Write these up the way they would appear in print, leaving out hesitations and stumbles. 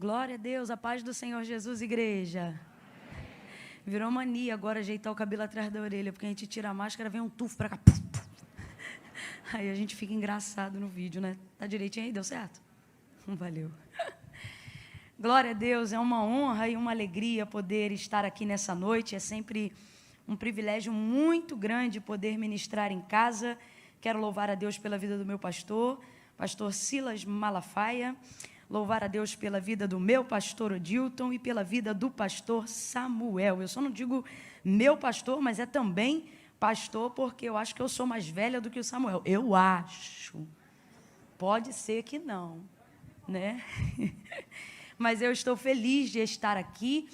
Glória a Deus, a paz do Senhor Jesus, igreja. Virou mania agora ajeitar o cabelo atrás da orelha, porque a gente tira a máscara, vem um tufo pra cá. Aí a gente fica engraçado no vídeo, né? Tá direitinho aí? Deu certo? Valeu. Glória a Deus, é uma honra e uma alegria poder estar aqui nessa noite. É sempre um privilégio muito grande poder ministrar em casa. Quero louvar a Deus pela vida do meu pastor Silas Malafaia. Louvar a Deus pela vida do meu pastor Odilton e pela vida do pastor Samuel. Eu só não digo meu pastor, mas é também pastor, porque eu acho que eu sou mais velha do que o Samuel. Eu acho. Pode ser que não, né? Mas eu estou feliz de estar aqui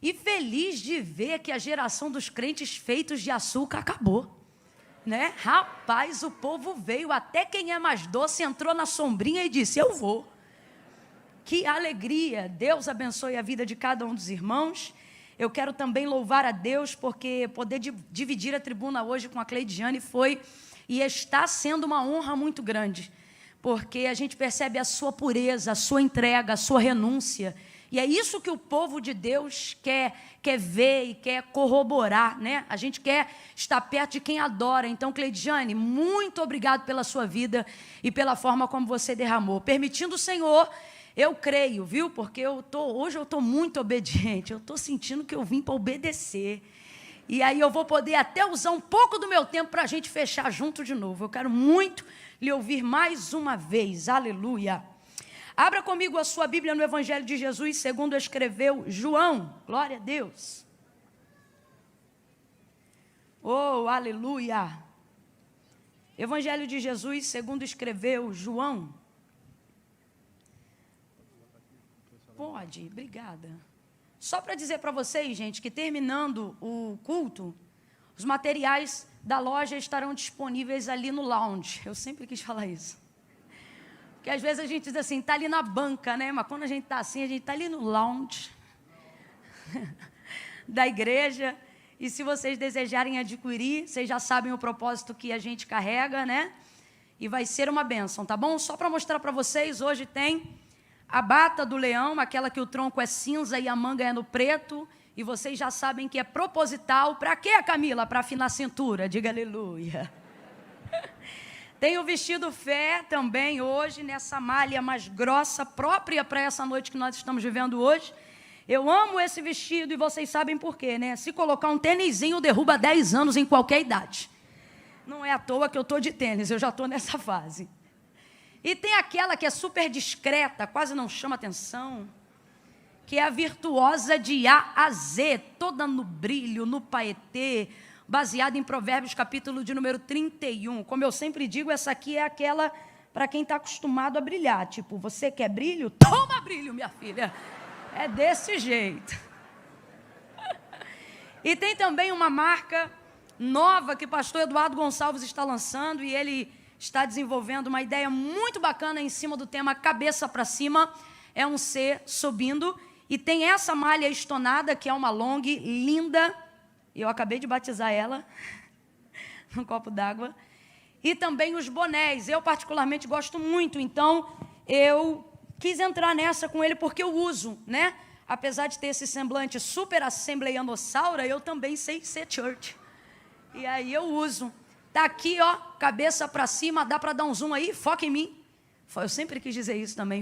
e feliz de ver que a geração dos crentes feitos de açúcar acabou, né? Rapaz, o povo veio, até quem é mais doce entrou na sombrinha e disse, eu vou. Que alegria, Deus abençoe a vida de cada um dos irmãos. Eu quero também louvar a Deus, porque poder dividir a tribuna hoje com a Cleidiane foi e está sendo uma honra muito grande, porque a gente percebe a sua pureza, a sua entrega, a sua renúncia, e é isso que o povo de Deus quer ver e quer corroborar, né? A gente quer estar perto de quem adora. Então, Cleidiane, muito obrigado pela sua vida e pela forma como você derramou. Permitindo o Senhor, eu creio, viu? Porque hoje eu estou muito obediente, eu estou sentindo que eu vim para obedecer. E aí eu vou poder até usar um pouco do meu tempo para a gente fechar junto de novo. Eu quero muito lhe ouvir mais uma vez, aleluia. Abra comigo a sua Bíblia no Evangelho de Jesus, segundo escreveu João, glória a Deus. Oh, aleluia. Evangelho de Jesus, segundo escreveu João. Pode, obrigada. Só para dizer para vocês, gente, que terminando o culto, os materiais da loja estarão disponíveis ali no lounge. Eu sempre quis falar isso. Porque às vezes a gente diz assim, está ali na banca, né? Mas quando a gente está assim, a gente está ali no lounge da igreja. E se vocês desejarem adquirir, vocês já sabem o propósito que a gente carrega, né? E vai ser uma bênção, tá bom? Só para mostrar para vocês, hoje tem a bata do leão, aquela que o tronco é cinza e a manga é no preto. E vocês já sabem que é proposital. Para quê, Camila? Para afinar a cintura. Diga aleluia. Tem o vestido fé também hoje, nessa malha mais grossa, própria para essa noite que nós estamos vivendo hoje. Eu amo esse vestido e vocês sabem por quê, né? Se colocar um tênisinho, derruba 10 anos em qualquer idade. Não é à toa que eu estou de tênis, eu já estou nessa fase. E tem aquela que é super discreta, quase não chama atenção, que é a virtuosa de A a Z, toda no brilho, no paetê, baseada em Provérbios, capítulo de número 31. Como eu sempre digo, essa aqui é aquela para quem está acostumado a brilhar. Tipo, você quer brilho? Toma brilho, minha filha. É desse jeito. E tem também uma marca nova que o pastor Eduardo Gonçalves está lançando, e ele está desenvolvendo uma ideia muito bacana em cima do tema cabeça para cima. É um C subindo, e tem essa malha estonada, que é uma long, linda. Eu acabei de batizar ela num copo d'água. E também os bonés. Eu particularmente gosto muito, então eu quis entrar nessa com ele porque eu uso, né? Apesar de ter esse semblante super assembleianossauro, eu também sei ser church. E aí eu uso. Tá aqui, ó, cabeça para cima, dá para dar um zoom aí, foca em mim. Eu sempre quis dizer isso também.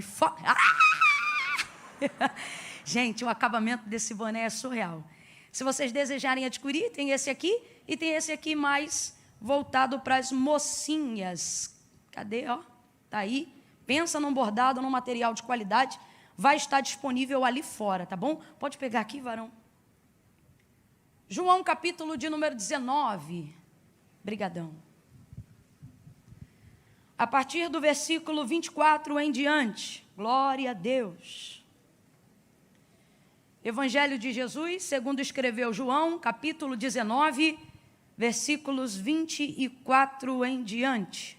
Gente, o acabamento desse boné é surreal. Se vocês desejarem adquirir, tem esse aqui e tem esse aqui mais voltado para as mocinhas. Cadê, ó? Tá aí. Pensa num bordado, num material de qualidade. Vai estar disponível ali fora, tá bom? Pode pegar aqui, varão. João, capítulo de número 19. Brigadão. A partir do versículo 24 em diante. Glória a Deus. Evangelho de Jesus, segundo escreveu João, capítulo 19, versículos 24 em diante.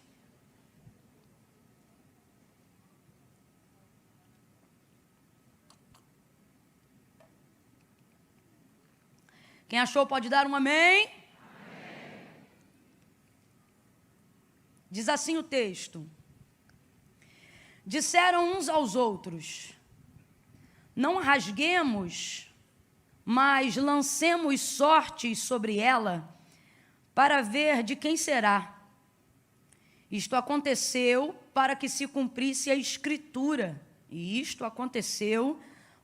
Quem achou pode dar um amém? Amém. Diz assim o texto. Disseram uns aos outros: não rasguemos, mas lancemos sortes sobre ela, para ver de quem será. Isto aconteceu para que se cumprisse a Escritura. E isto aconteceu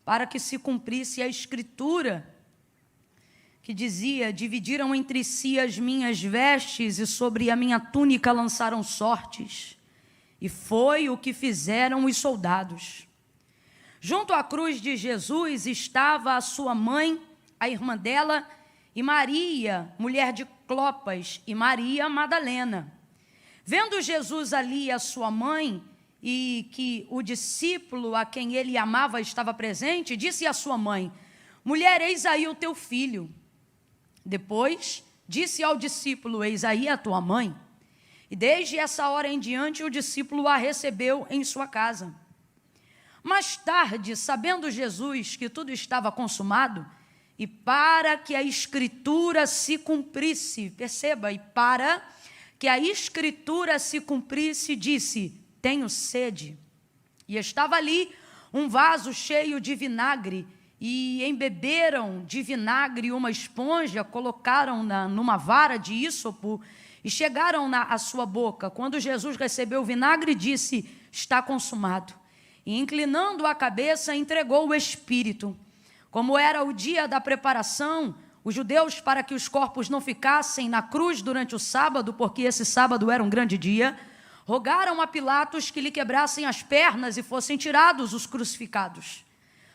para que se cumprisse a Escritura, que dizia: dividiram entre si as minhas vestes, e sobre a minha túnica lançaram sortes. E foi o que fizeram os soldados. Junto à cruz de Jesus estava a sua mãe, a irmã dela, e Maria, mulher de Clopas, e Maria Madalena. Vendo Jesus ali a sua mãe, e que o discípulo a quem ele amava estava presente, disse à sua mãe: mulher, eis aí o teu filho. Depois disse ao discípulo: eis aí a tua mãe. E desde essa hora em diante o discípulo a recebeu em sua casa. Mais tarde, sabendo Jesus que tudo estava consumado, e para que a Escritura se cumprisse, perceba, e para que a Escritura se cumprisse, disse: tenho sede. E estava ali um vaso cheio de vinagre, e embeberam de vinagre uma esponja, colocaram-na numa vara de ísopo, e chegaram à sua boca. Quando Jesus recebeu o vinagre, disse: está consumado. E inclinando a cabeça, entregou o Espírito. Como era o dia da preparação, os judeus, para que os corpos não ficassem na cruz durante o sábado, porque esse sábado era um grande dia, rogaram a Pilatos que lhe quebrassem as pernas e fossem tirados os crucificados.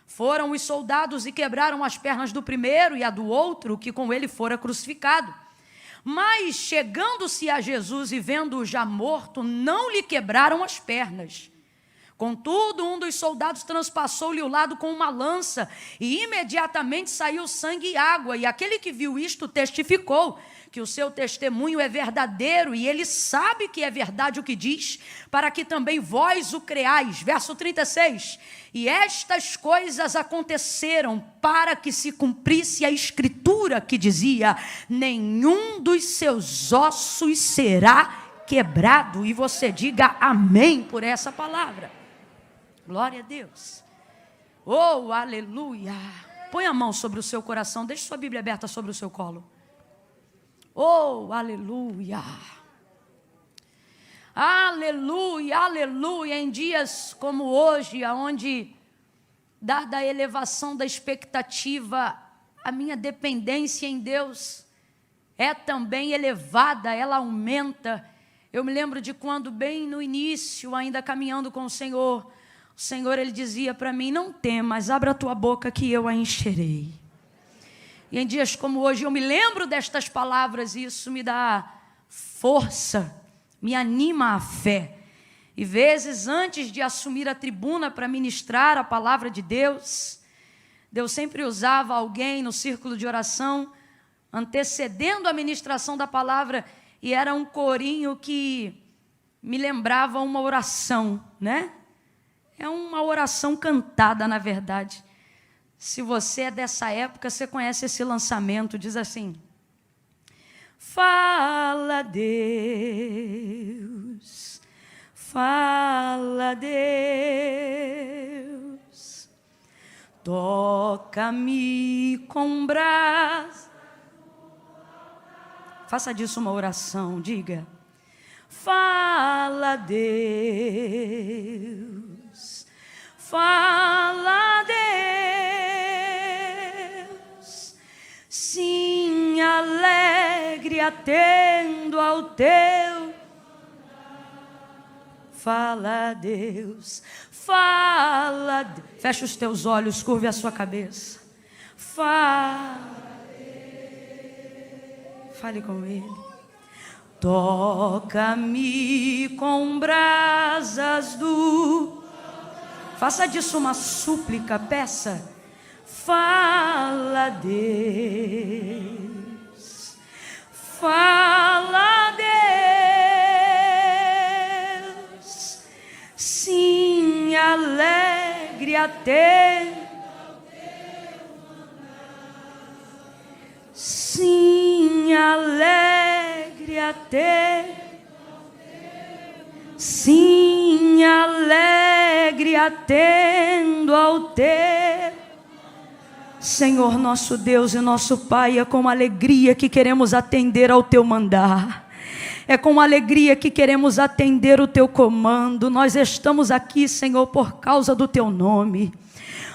Foram os soldados e quebraram as pernas do primeiro e a do outro, que com ele fora crucificado. Mas, chegando-se a Jesus e vendo-o já morto, não lhe quebraram as pernas. Contudo, um dos soldados transpassou-lhe o lado com uma lança, e imediatamente saiu sangue e água. E aquele que viu isto testificou que o seu testemunho é verdadeiro, e ele sabe que é verdade o que diz, para que também vós o creais. Verso 36. E estas coisas aconteceram para que se cumprisse a Escritura que dizia: nenhum dos seus ossos será quebrado. E você diga amém por essa palavra. Glória a Deus. Oh, aleluia. Põe a mão sobre o seu coração, deixe sua Bíblia aberta sobre o seu colo. Oh, aleluia. Aleluia, aleluia. Em dias como hoje, onde, dada a elevação da expectativa, a minha dependência em Deus é também elevada, ela aumenta. Eu me lembro de quando, bem no início, ainda caminhando com o Senhor, ele dizia para mim: não temas, abra a tua boca que eu a encherei. E em dias como hoje eu me lembro destas palavras, e isso me dá força, me anima a fé. E vezes antes de assumir a tribuna para ministrar a palavra de Deus, Deus sempre usava alguém no círculo de oração, antecedendo a ministração da palavra, e era um corinho que me lembrava uma oração, né? É uma oração cantada, na verdade. Se você é dessa época, você conhece esse lançamento, diz assim: fala Deus, fala Deus, toca-me com brasa. Faça disso uma oração, diga: fala Deus, fala Deus, sim, alegre atendo ao teu. Fala Deus, fala. Feche os teus olhos, curve a sua cabeça. Fale com Ele. Toca-me com brasas do... Faça disso uma súplica, peça. Fala Deus, fala Deus, sim, alegre até. Sim, alegre até. Sim, alegre e atendo ao teu. Senhor nosso Deus e nosso Pai, é com alegria que queremos atender ao teu mandar. É com alegria que queremos atender o teu comando. Nós estamos aqui, Senhor, por causa do teu nome.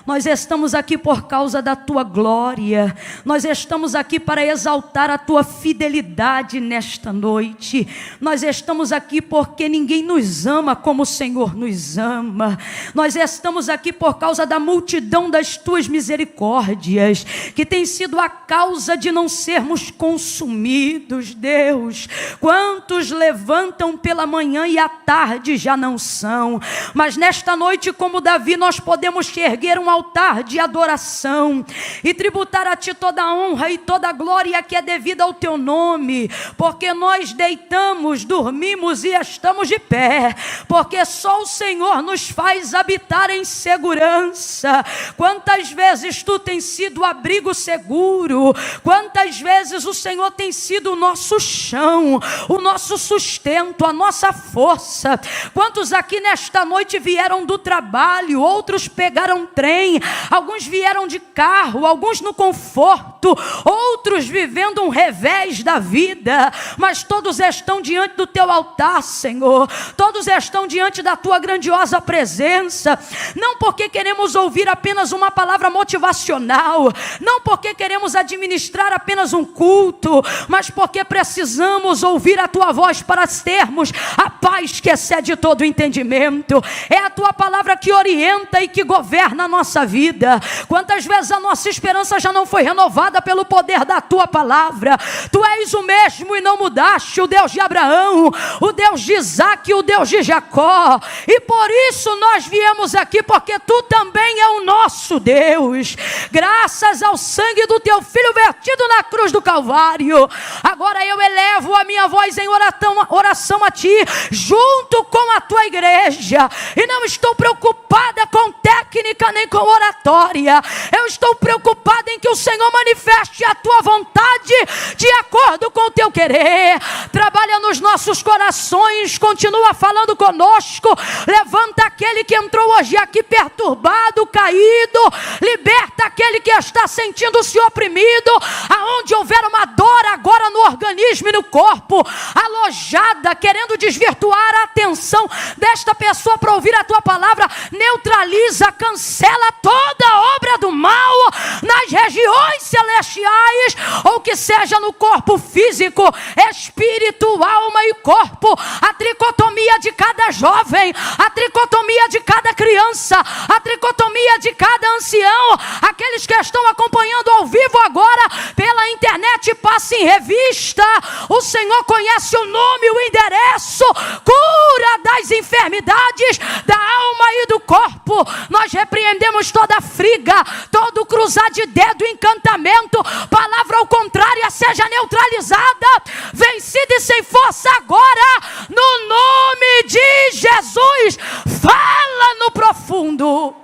Nós estamos aqui por causa da tua glória. Nós estamos aqui para exaltar a tua fidelidade nesta noite. Nós estamos aqui porque ninguém nos ama como o Senhor nos ama. Nós estamos aqui por causa da multidão das tuas misericórdias, que tem sido a causa de não sermos consumidos, Deus. Quantos levantam pela manhã e à tarde já não são, mas nesta noite, como Davi, nós podemos te erguer um altar de adoração e tributar a ti toda a honra e toda a glória que é devida ao teu nome, porque nós deitamos, dormimos e estamos de pé, porque só o Senhor nos faz habitar em segurança. Quantas vezes tu tens sido o abrigo seguro, quantas vezes o Senhor tem sido o nosso chão, o nosso sustento, a nossa força. Quantos aqui nesta noite vieram do trabalho, outros pegaram trem, alguns vieram de carro, alguns no conforto, outros vivendo um revés da vida, mas todos estão diante do teu altar, Senhor. Todos estão diante da tua grandiosa presença, não porque queremos ouvir apenas uma palavra motivacional, não porque queremos administrar apenas um culto, mas porque precisamos ouvir a tua voz para termos a paz que excede todo o entendimento. É a tua palavra que orienta e que governa a nossa vida. Quantas vezes a nossa esperança já não foi renovada pelo poder da tua palavra? Tu és o mesmo e não mudaste, o Deus de Abraão, o Deus de Isaac, o Deus de Jacó, e por isso nós viemos aqui, porque tu também é o nosso Deus. Graças ao sangue do teu filho vertido na cruz do Calvário, agora eu elevo a minha voz em oração a ti, junto com a tua igreja, e não estou preocupada com técnica nem com oratória. Eu estou preocupada em que o Senhor manifeste a tua vontade de acordo com o teu querer. Trabalha nos nossos corações, continua falando conosco. Levanta aquele que entrou hoje aqui perturbado, caído. Liberta aquele que está sentindo-se oprimido. Aonde houver uma dor agora no organismo e no corpo, alojada, querendo desvirtuar a atenção desta pessoa para ouvir a tua palavra, neutraliza, cancela toda a obra do mal nas regiões celestiais, ou que seja no corpo físico, espírito, alma e corpo. A tricotomia de cada jovem, a tricotomia de cada criança, a tricotomia de cada ancião. Aqueles que estão acompanhando ao vivo agora pela internet, passe em revista. O Senhor conhece o nome, o endereço, cura das enfermidades da alma e do corpo. Nós repreendemos toda friga, todo cruzar de dedo, encantamento, palavra ao contrário, seja neutralizada, vencida e sem força agora, no nome de Jesus. Fala no profundo.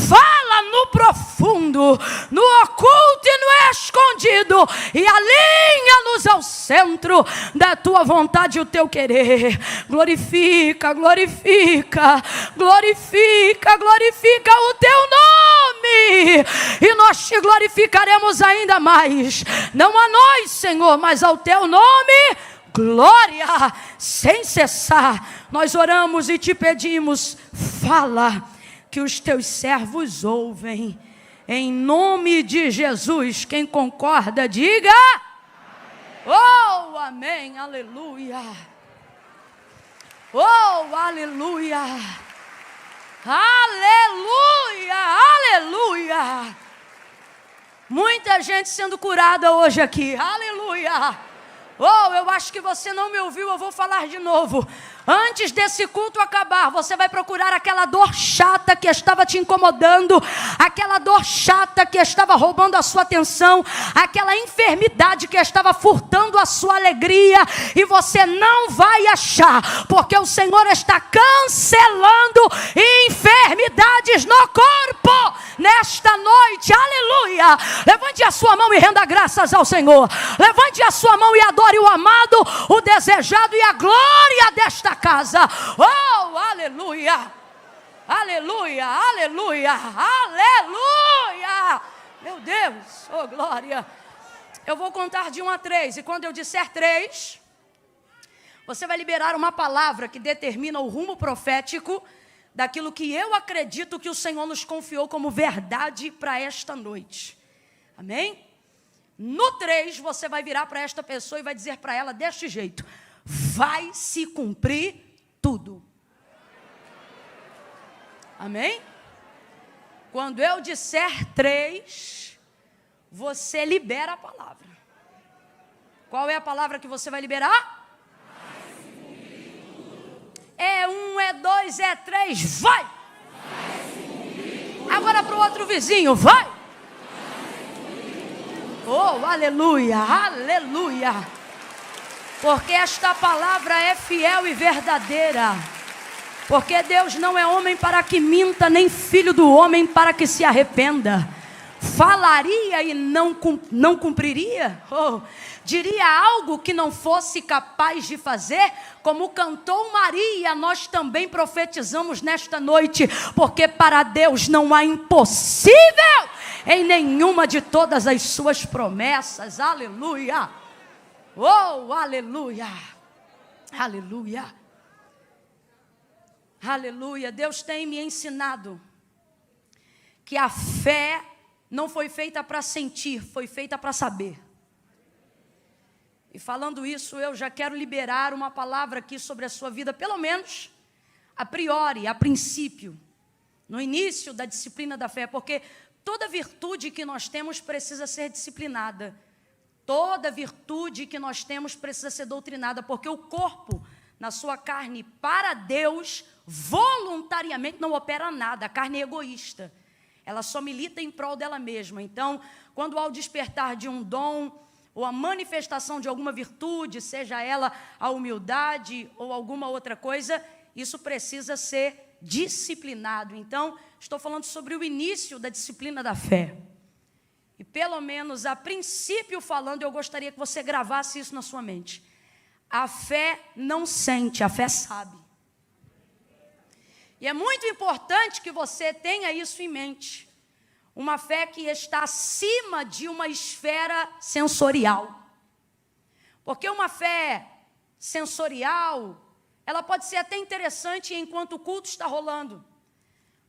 Fala no profundo, no oculto e no escondido, e alinha-nos ao centro da tua vontade e o teu querer. Glorifica, glorifica, glorifica, glorifica o teu nome, e nós te glorificaremos ainda mais. Não a nós, Senhor, mas ao teu nome. Glória, sem cessar. Nós oramos e te pedimos, fala, que os teus servos ouvem, em nome de Jesus. Quem concorda, diga amém. Oh, amém, aleluia. Oh, aleluia, aleluia, aleluia. Muita gente sendo curada hoje aqui, aleluia. Oh, eu acho que você não me ouviu, eu vou falar de novo. Antes desse culto acabar, você vai procurar aquela dor chata que estava te incomodando, aquela dor chata que estava roubando a sua atenção, aquela enfermidade que estava furtando a sua alegria, e você não vai achar, porque o Senhor está cancelando enfermidades no corpo. corpo nesta noite. Aleluia. Levante a sua mão e renda graças ao Senhor. Levante a sua mão e adore o amado, o desejado e a glória desta casa. Oh, aleluia. Aleluia, aleluia, aleluia. Meu Deus, oh glória. Eu vou contar de 1 a 3 e quando eu disser 3, você vai liberar uma palavra que determina o rumo profético daquilo que eu acredito que o Senhor nos confiou como verdade para esta noite. Amém? No 3, você vai virar para esta pessoa e vai dizer para ela deste jeito: vai se cumprir tudo. Amém? Quando eu disser 3, você libera a palavra. Qual é a palavra que você vai liberar? É 1, é 2, é 3, vai! Agora para o outro vizinho, vai! Oh, aleluia, aleluia! Porque esta palavra é fiel e verdadeira. Porque Deus não é homem para que minta, nem filho do homem para que se arrependa. Falaria e não cumpriria? Oh, diria algo que não fosse capaz de fazer? Como cantou Maria, nós também profetizamos nesta noite. Porque para Deus não há impossível em nenhuma de todas as suas promessas. Aleluia! Oh, aleluia! Aleluia! Aleluia, Deus tem me ensinado que a fé não foi feita para sentir, foi feita para saber. E falando isso, eu já quero liberar uma palavra aqui sobre a sua vida, pelo menos a priori, a princípio, no início da disciplina da fé, porque toda virtude que nós temos precisa ser disciplinada. Toda virtude que nós temos precisa ser doutrinada, porque o corpo, na sua carne, para Deus, voluntariamente não opera nada. A carne é egoísta, ela só milita em prol dela mesma. Então, quando há o despertar de um dom, ou a manifestação de alguma virtude, seja ela a humildade ou alguma outra coisa, isso precisa ser disciplinado. Então, estou falando sobre o início da disciplina da fé. E pelo menos a princípio falando, eu gostaria que você gravasse isso na sua mente. A fé não sente, a fé sabe. E é muito importante que você tenha isso em mente. Uma fé que está acima de uma esfera sensorial. Porque uma fé sensorial, ela pode ser até interessante enquanto o culto está rolando.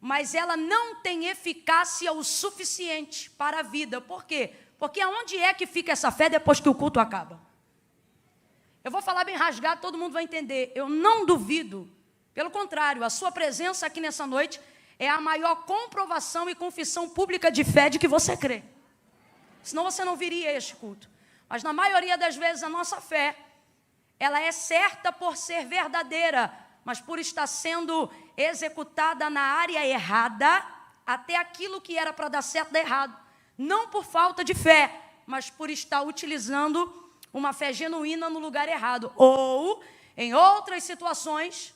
Mas ela não tem eficácia o suficiente para a vida. Por quê? Porque aonde é que fica essa fé depois que o culto acaba? Eu vou falar bem rasgado, todo mundo vai entender. Eu não duvido. Pelo contrário, a sua presença aqui nessa noite é a maior comprovação e confissão pública de fé de que você crê. Senão você não viria a este culto. Mas na maioria das vezes a nossa fé, ela é certa por ser verdadeira, mas por estar sendo executada na área errada, até aquilo que era para dar certo, dá errado. Não por falta de fé, mas por estar utilizando uma fé genuína no lugar errado. Ou, em outras situações,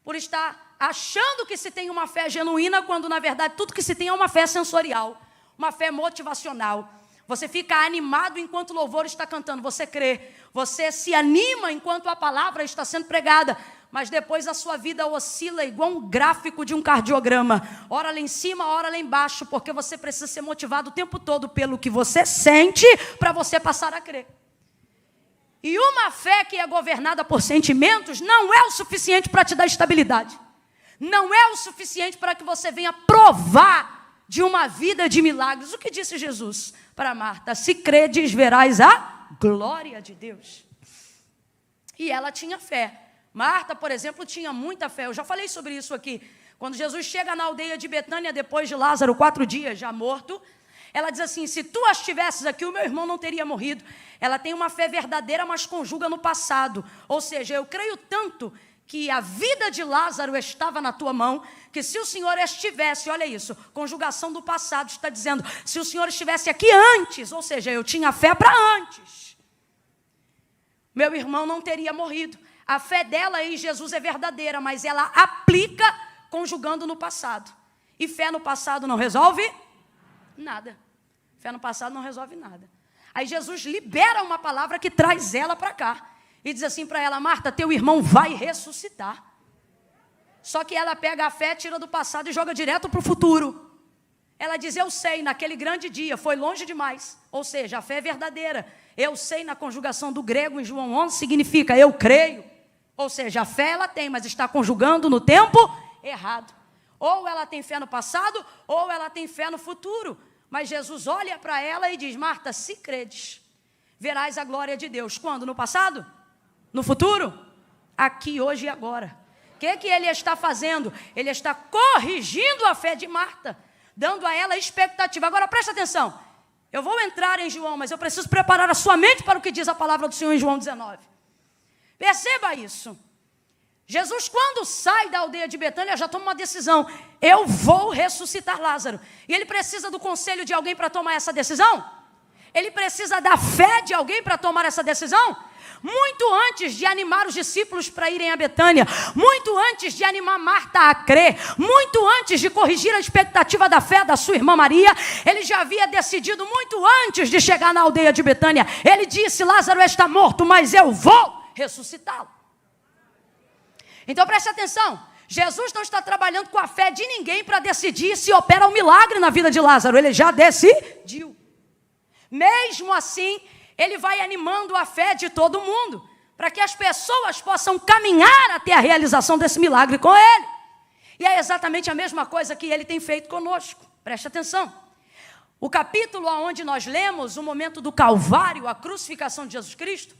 por estar achando que se tem uma fé genuína, quando na verdade tudo que se tem é uma fé sensorial, uma fé motivacional. Você fica animado enquanto o louvor está cantando, você crê. Você se anima enquanto a palavra está sendo pregada, mas depois a sua vida oscila igual um gráfico de um cardiograma. Ora lá em cima, ora lá embaixo, porque você precisa ser motivado o tempo todo pelo que você sente para você passar a crer. E uma fé que é governada por sentimentos não é o suficiente para te dar estabilidade. Não é o suficiente para que você venha provar de uma vida de milagres. O que disse Jesus para Marta? Se credes, verás a glória de Deus. E ela tinha fé. Marta, por exemplo, tinha muita fé. Eu já falei sobre isso aqui. Quando Jesus chega na aldeia de Betânia, depois de Lázaro, 4 dias já morto, ela diz assim: se tu estivesses aqui, o meu irmão não teria morrido. Ela tem uma fé verdadeira, mas conjuga no passado. Ou seja, eu creio tanto que a vida de Lázaro estava na tua mão, que se o Senhor estivesse, olha isso, conjugação do passado, está dizendo, se o Senhor estivesse aqui antes, ou seja, eu tinha fé para antes, meu irmão não teria morrido. A fé dela em Jesus é verdadeira, mas ela aplica conjugando no passado. E fé no passado não resolve nada. Fé no passado não resolve nada. Aí Jesus libera uma palavra que traz ela para cá. E diz assim para ela: Marta, teu irmão vai ressuscitar. Só que ela pega a fé, tira do passado e joga direto para o futuro. Ela diz: eu sei, naquele grande dia, foi longe demais. Ou seja, a fé é verdadeira. Eu sei, na conjugação do grego em João 11, significa eu creio. Ou seja, a fé ela tem, mas está conjugando no tempo errado. Ou ela tem fé no passado, ou ela tem fé no futuro. Mas Jesus olha para ela e diz: Marta, se credes, verás a glória de Deus. Quando? No passado? No futuro? Aqui, hoje e agora. O que ele está fazendo? Ele está corrigindo a fé de Marta, dando a ela expectativa. Agora presta atenção, eu vou entrar em João, mas eu preciso preparar a sua mente para o que diz a palavra do Senhor em João 19. Perceba isso. Jesus, quando sai da aldeia de Betânia, já toma uma decisão: eu vou ressuscitar Lázaro. E ele precisa do conselho de alguém para tomar essa decisão? Ele precisa da fé de alguém para tomar essa decisão? Muito antes de animar os discípulos para irem a Betânia, muito antes de animar Marta a crer, muito antes de corrigir a expectativa da fé da sua irmã Maria, ele já havia decidido muito antes de chegar na aldeia de Betânia. Ele disse: Lázaro está morto, mas eu vou ressuscitá-lo. Então preste atenção, Jesus não está trabalhando com a fé de ninguém para decidir se opera um milagre na vida de Lázaro. Ele já decidiu. Mesmo assim, ele vai animando a fé de todo mundo, para que as pessoas possam caminhar até a realização desse milagre com ele. E é exatamente a mesma coisa que ele tem feito conosco. Preste atenção. O capítulo onde nós lemos o momento do Calvário, a crucificação de Jesus Cristo,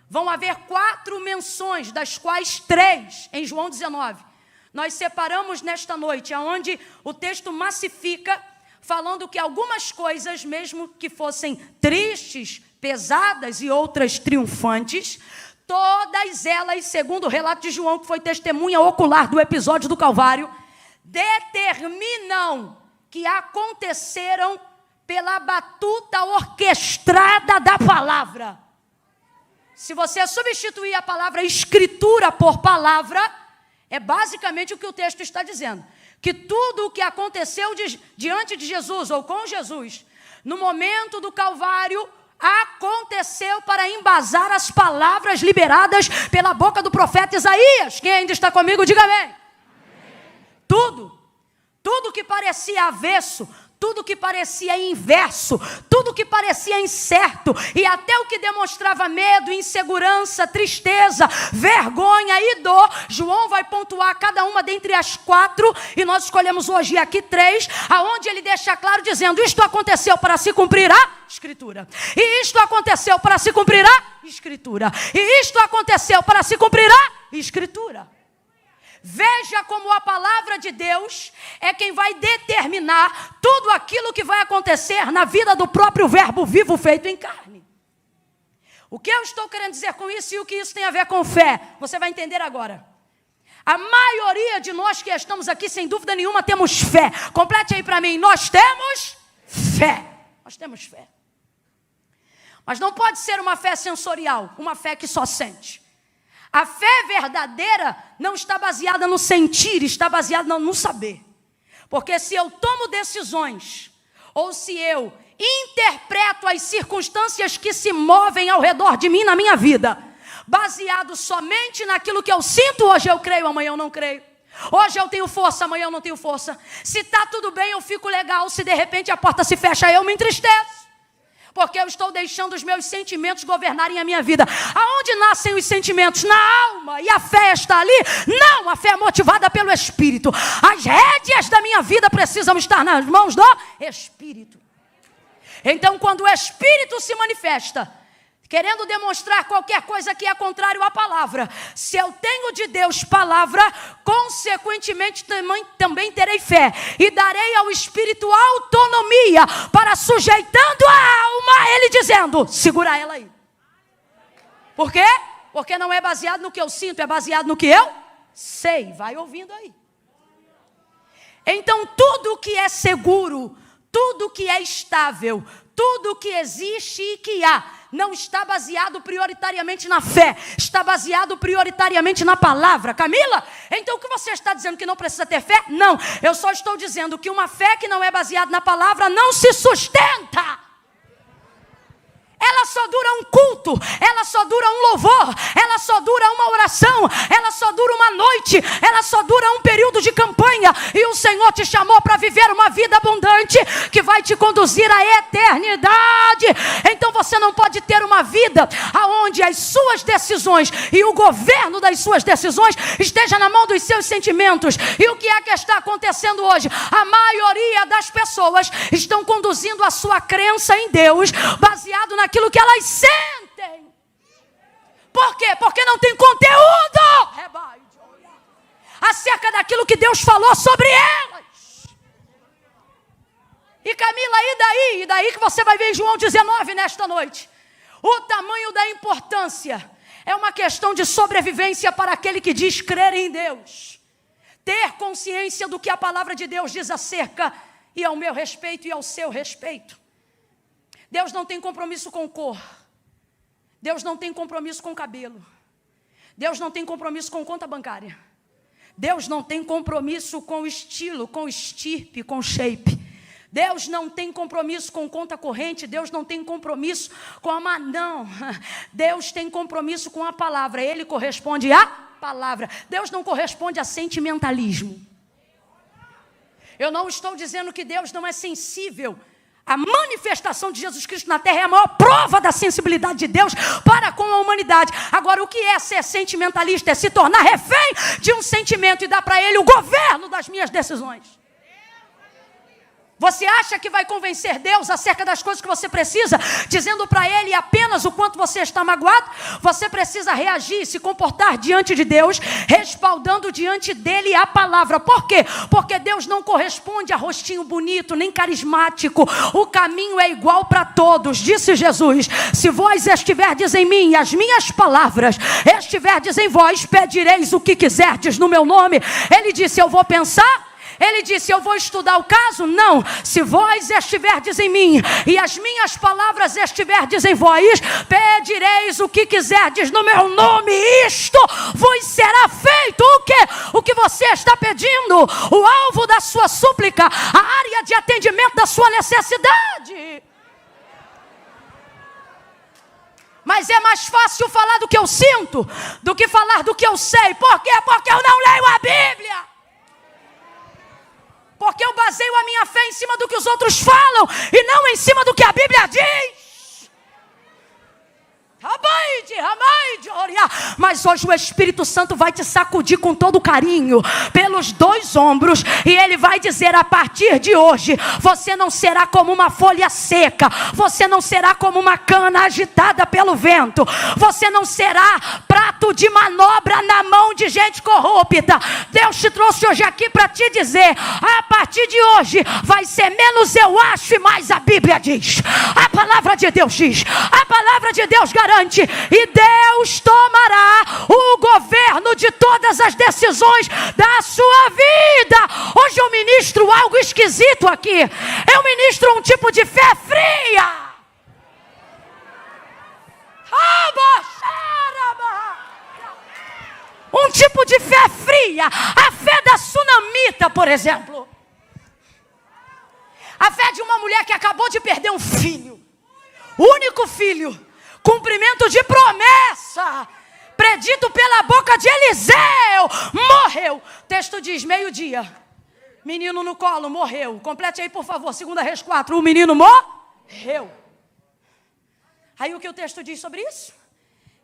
vão haver 4 menções, das quais 3 em João 19. Nós separamos nesta noite, onde o texto massifica, falando que algumas coisas, mesmo que fossem tristes, pesadas e outras triunfantes, todas elas, segundo o relato de João, que foi testemunha ocular do episódio do Calvário, determinam que aconteceram pela batuta orquestrada da palavra. Se você substituir a palavra escritura por palavra, é basicamente o que o texto está dizendo. Que tudo o que aconteceu diante de Jesus, ou com Jesus, no momento do Calvário, aconteceu para embasar as palavras liberadas pela boca do profeta Isaías. Quem ainda está comigo, diga amém. Tudo que parecia avesso, tudo que parecia inverso, tudo que parecia incerto, e até o que demonstrava medo, insegurança, tristeza, vergonha e dor, João vai pontuar cada uma dentre as 4, e nós escolhemos hoje aqui 3, aonde ele deixa claro dizendo: isto aconteceu para se cumprir a Escritura, e isto aconteceu para se cumprir a Escritura, e isto aconteceu para se cumprir a Escritura. Veja como a palavra de Deus é quem vai determinar tudo aquilo que vai acontecer na vida do próprio verbo vivo feito em carne. O que eu estou querendo dizer com isso e o que isso tem a ver com fé, você vai entender agora. A maioria de nós que estamos aqui, sem dúvida nenhuma, temos fé. Complete aí para mim: nós temos fé. Nós temos fé. Mas não pode ser uma fé sensorial, uma fé que só sente. A fé verdadeira não está baseada no sentir, está baseada no saber. Porque se eu tomo decisões, ou se eu interpreto as circunstâncias que se movem ao redor de mim na minha vida, baseado somente naquilo que eu sinto, hoje eu creio, amanhã eu não creio. Hoje eu tenho força, amanhã eu não tenho força. Se está tudo bem, eu fico legal. Se de repente a porta se fecha, eu me entristeço. Porque eu estou deixando os meus sentimentos governarem a minha vida. Aonde nascem os sentimentos? Na alma. E a fé está ali? Não, a fé é motivada pelo Espírito. As rédeas da minha vida precisam estar nas mãos do Espírito. Então, quando o Espírito se manifesta, querendo demonstrar qualquer coisa que é contrário à palavra, se eu tenho de Deus palavra, consequentemente também terei fé, e darei ao Espírito autonomia para, sujeitando a alma, ele dizendo: segura ela aí. Por quê? Porque não é baseado no que eu sinto, é baseado no que eu sei. Vai ouvindo aí. Então tudo que é seguro, Tudo que é estável, tudo que existe e que há, não está baseado prioritariamente na fé, está baseado prioritariamente na palavra. Camila, então o que você está dizendo, que não precisa ter fé? Não, eu só estou dizendo que uma fé que não é baseada na palavra não se sustenta. Ela só dura um culto, ela só dura um louvor, ela só dura uma oração, ela só dura uma noite, ela só dura um período de campanha. E o Senhor te chamou para viver uma vida abundante que vai te conduzir à eternidade. Então você não pode ter uma vida onde as suas decisões e o governo das suas decisões esteja na mão dos seus sentimentos. E o que é que está acontecendo hoje? A maioria das pessoas estão conduzindo a sua crença em Deus baseado naquilo que elas sentem. Por quê? Porque não tem conteúdo acerca daquilo que Deus falou sobre elas. E Camila, e daí? E daí que você vai ver em João 19 nesta noite. O tamanho da importância é uma questão de sobrevivência para aquele que diz crer em Deus. Ter consciência do que a palavra de Deus diz acerca e ao meu respeito e ao seu respeito. Deus não tem compromisso com cor. Deus não tem compromisso com cabelo. Deus não tem compromisso com conta bancária. Deus não tem compromisso com estilo, com estirpe, com shape. Deus não tem compromisso com conta corrente. Deus não tem compromisso com não. Deus tem compromisso com a palavra. Ele corresponde à palavra. Deus não corresponde a sentimentalismo. Eu não estou dizendo que Deus não é sensível. A manifestação de Jesus Cristo na terra é a maior prova da sensibilidade de Deus para com a humanidade. Agora, o que é ser sentimentalista? É se tornar refém de um sentimento e dar para ele o governo das minhas decisões. Você acha que vai convencer Deus acerca das coisas que você precisa, dizendo para Ele apenas o quanto você está magoado? Você precisa reagir, se comportar diante de Deus, respaldando diante dEle a palavra. Por quê? Porque Deus não corresponde a rostinho bonito, nem carismático. O caminho é igual para todos. Disse Jesus: se vós estiverdes em mim e as minhas palavras estiverdes em vós, pedireis o que quiserdes no meu nome. Ele disse: eu vou pensar. Ele disse: eu vou estudar o caso? Não. Se vós estiverdes em mim e as minhas palavras estiverdes em vós, pedireis o que quiserdes no meu nome. Isto vos será feito. O quê? O que você está pedindo. O alvo da sua súplica. A área de atendimento da sua necessidade. Mas é mais fácil falar do que eu sinto do que falar do que eu sei. Por quê? Porque eu não leio a Bíblia. Porque eu baseio a minha fé em cima do que os outros falam e não em cima do que a Bíblia diz. Mas hoje o Espírito Santo vai te sacudir com todo carinho pelos dois ombros e ele vai dizer: a partir de hoje você não será como uma folha seca, você não será como uma cana agitada pelo vento, você não será prato de manobra na mão de gente corrupta. Deus te trouxe hoje aqui para te dizer: a partir de hoje vai ser menos eu acho e mais a Bíblia diz. A palavra de Deus diz, a palavra de Deus garante, e Deus tomará o governo de todas as decisões da sua vida. Hoje eu ministro algo esquisito aqui. Eu ministro um tipo de fé fria. Um tipo de fé fria. A fé da sunamita, por exemplo. A fé de uma mulher que acabou de perder um filho. O único filho. Cumprimento de promessa, predito pela boca de Eliseu, morreu. O texto diz: meio-dia, menino no colo, morreu. Complete aí, por favor, 2 Reis 4, o menino morreu. Aí o que o texto diz sobre isso?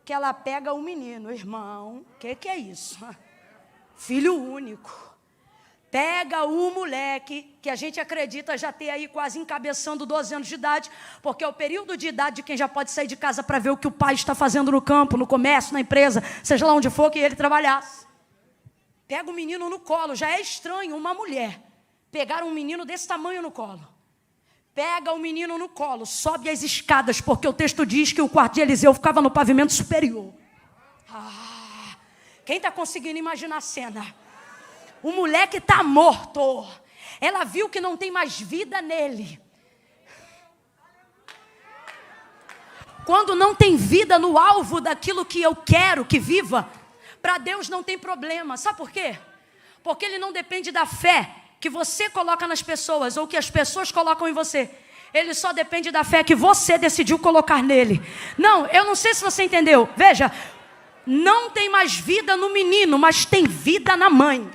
Que ela pega o menino, irmão, o que é isso? Filho único. Pega o moleque, que a gente acredita já ter aí quase encabeçando 12 anos de idade, porque é o período de idade de quem já pode sair de casa para ver o que o pai está fazendo no campo, no comércio, na empresa, seja lá onde for que ele trabalhasse. Pega o menino no colo. Já é estranho uma mulher pegar um menino desse tamanho no colo. Pega o menino no colo, sobe as escadas, porque o texto diz que o quarto de Eliseu ficava no pavimento superior. Quem está conseguindo imaginar a cena? O moleque está morto. Ela viu que não tem mais vida nele. Quando não tem vida no alvo daquilo que eu quero que viva, para Deus não tem problema. Sabe por quê? Porque Ele não depende da fé que você coloca nas pessoas ou que as pessoas colocam em você. Ele só depende da fé que você decidiu colocar nele. Não, eu não sei se você entendeu. Veja, não tem mais vida no menino, mas tem vida na mãe.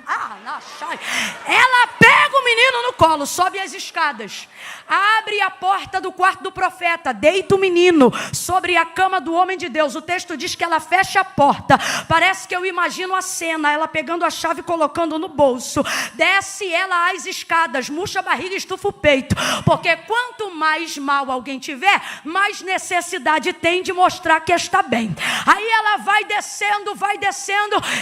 Ela pega o menino no colo, sobe as escadas, abre a porta do quarto do profeta, deita o menino sobre a cama do homem de Deus. O texto diz que ela fecha a porta. Parece que eu imagino a cena, ela pegando a chave e colocando no bolso. Desce ela as escadas, murcha a barriga e estufa o peito. Porque quanto mais mal alguém tiver, mais necessidade tem de mostrar que está bem. Aí ela vai descendo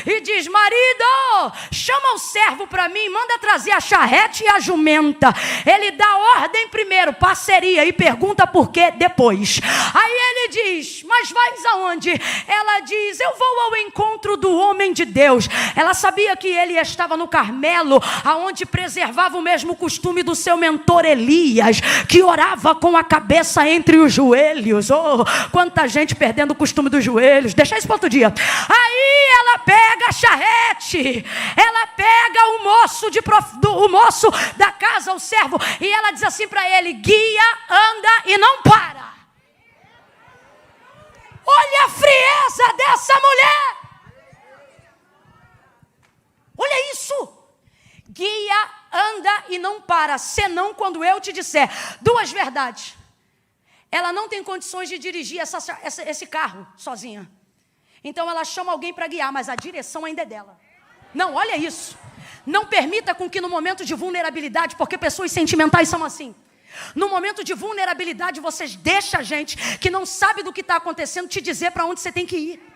e diz: marido, chama o servo para mim, manda trazer a charrete e a jumenta. Ele dá ordem primeiro, parceria, e pergunta por quê depois. Aí ele diz: mas vais aonde? Ela diz: eu vou ao encontro do homem de Deus. Ela sabia que ele estava no Carmelo, aonde preservava o mesmo costume do seu mentor Elias, que orava com a cabeça entre os joelhos. Oh, quanta gente perdendo o costume dos joelhos. Deixa isso para outro dia. Aí ela pega a charrete, ela pega o moço da casa, o servo, e ela diz assim para ele: guia, anda e não para. Olha a frieza dessa mulher. Olha isso. Guia, anda e não para, senão quando eu te disser. Duas verdades. Ela não tem condições de dirigir esse carro sozinha. Então ela chama alguém para guiar, mas a direção ainda é dela. Não, olha isso. Não permita com que no momento de vulnerabilidade, porque pessoas sentimentais são assim. No momento de vulnerabilidade, vocês deixam a gente que não sabe do que está acontecendo te dizer para onde você tem que ir.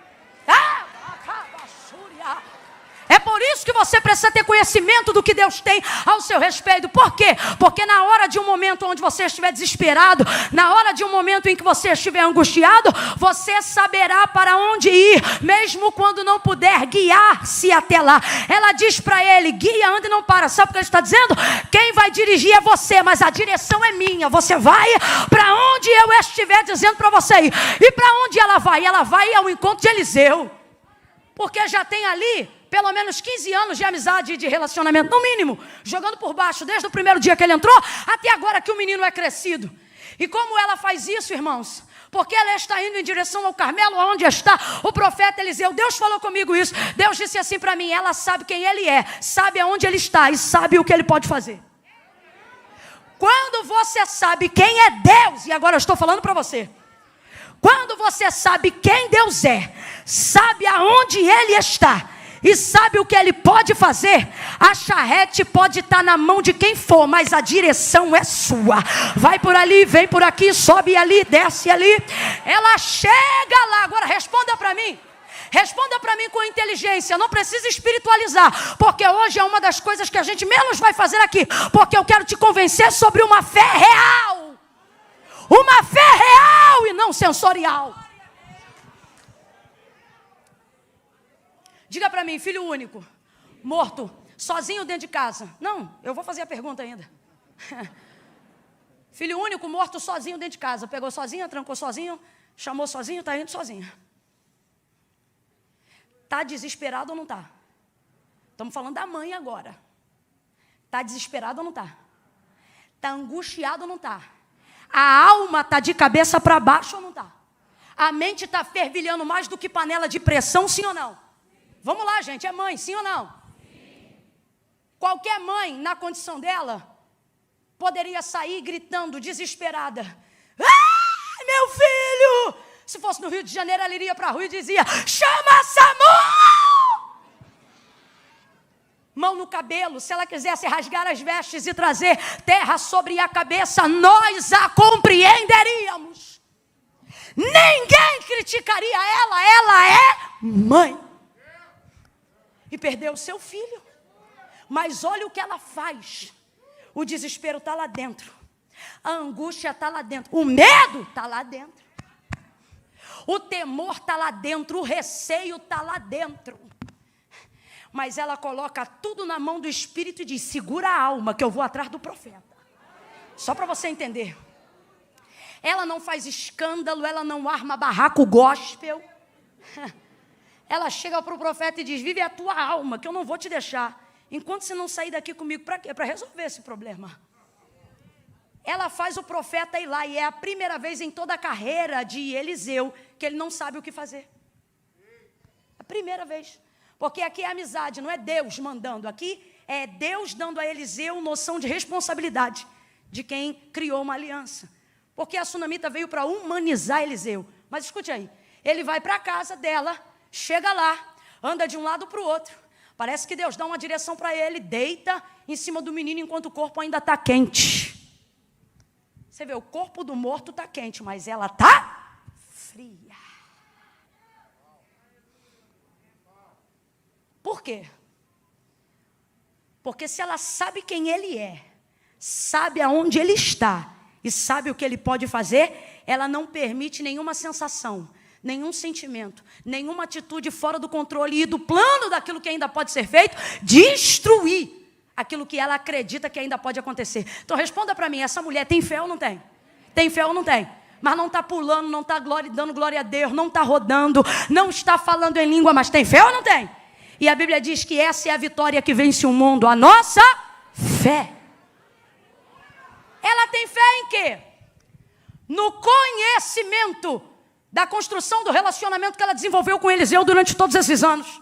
É por isso que você precisa ter conhecimento do que Deus tem ao seu respeito. Por quê? Porque na hora de um momento onde você estiver desesperado, na hora de um momento em que você estiver angustiado, você saberá para onde ir, mesmo quando não puder guiar-se até lá. Ela diz para ele: guia, anda e não para. Sabe o que ele está dizendo? Quem vai dirigir é você, mas a direção é minha. Você vai para onde eu estiver dizendo para você ir. E para onde ela vai? Ela vai ao encontro de Eliseu. Porque já tem ali pelo menos 15 anos de amizade e de relacionamento, no mínimo, jogando por baixo, desde o primeiro dia que ele entrou, até agora que o menino é crescido. E como ela faz isso, irmãos? Porque ela está indo em direção ao Carmelo, onde está o profeta Eliseu. Deus falou comigo isso. Deus disse assim para mim: ela sabe quem ele é, sabe aonde ele está e sabe o que ele pode fazer. Quando você sabe quem é Deus, e agora eu estou falando para você, quando você sabe quem Deus é, sabe aonde ele está e sabe o que ele pode fazer, a charrete pode estar na mão de quem for, mas a direção é sua. Vai por ali, vem por aqui, sobe ali, desce ali. Ela chega lá. Agora responda para mim. Responda para mim com inteligência. Não precisa espiritualizar, porque hoje é uma das coisas que a gente menos vai fazer aqui, porque eu quero te convencer sobre uma fé real. Uma fé real e não sensorial. Diga para mim: filho único, morto, sozinho dentro de casa. Não, eu vou fazer a pergunta ainda. Filho único, morto, sozinho dentro de casa. Pegou sozinho, trancou sozinho, chamou sozinho, está indo sozinho. Está desesperado ou não está? Estamos falando da mãe agora. Está desesperado ou não está? Está angustiado ou não está? A alma está de cabeça para baixo ou não está? A mente está fervilhando mais do que panela de pressão, sim ou não? Vamos lá, gente, é mãe, sim ou não? Sim. Qualquer mãe, na condição dela, poderia sair gritando, desesperada: ai, meu filho! Se fosse no Rio de Janeiro, ela iria para a rua e dizia: chama SAMU! Mão no cabelo. Se ela quisesse rasgar as vestes e trazer terra sobre a cabeça, nós a compreenderíamos. Ninguém criticaria ela é mãe. E perdeu o seu filho. Mas olha o que ela faz. O desespero está lá dentro. A angústia está lá dentro. O medo está lá dentro. O temor está lá dentro. O receio está lá dentro. mas ela coloca tudo na mão do Espírito e diz: segura a alma que eu vou atrás do profeta. Só para você entender. Ela não faz escândalo, ela não arma barraco gospel. Ela chega para o profeta e diz: vive a tua alma, que eu não vou te deixar. Enquanto você não sair daqui comigo, para quê? Para resolver esse problema. Ela faz o profeta ir lá, e é a primeira vez em toda a carreira de Eliseu que ele não sabe o que fazer. A primeira vez. Porque aqui é amizade, não é Deus mandando. Aqui é Deus dando a Eliseu noção de responsabilidade de quem criou uma aliança. Porque a sunamita veio para humanizar Eliseu. Mas escute aí, ele vai para a casa dela, chega lá, anda de um lado para o outro. Parece que Deus dá uma direção para ele, deita em cima do menino enquanto o corpo ainda está quente. Você vê, o corpo do morto está quente, mas ela está fria. Por quê? Porque se ela sabe quem ele é, sabe aonde ele está e sabe o que ele pode fazer, ela não permite nenhuma sensação, nenhum sentimento, nenhuma atitude fora do controle e do plano daquilo que ainda pode ser feito, destruir aquilo que ela acredita que ainda pode acontecer. Então responda para mim, essa mulher tem fé ou não tem? Tem fé ou não tem? Mas não está pulando, não está dando glória a Deus, não está rodando, não está falando em língua, mas tem fé ou não tem? E a Bíblia diz que essa é a vitória que vence o mundo, a nossa fé. Ela tem fé em quê? No conhecimento da construção do relacionamento que ela desenvolveu com Eliseu durante todos esses anos.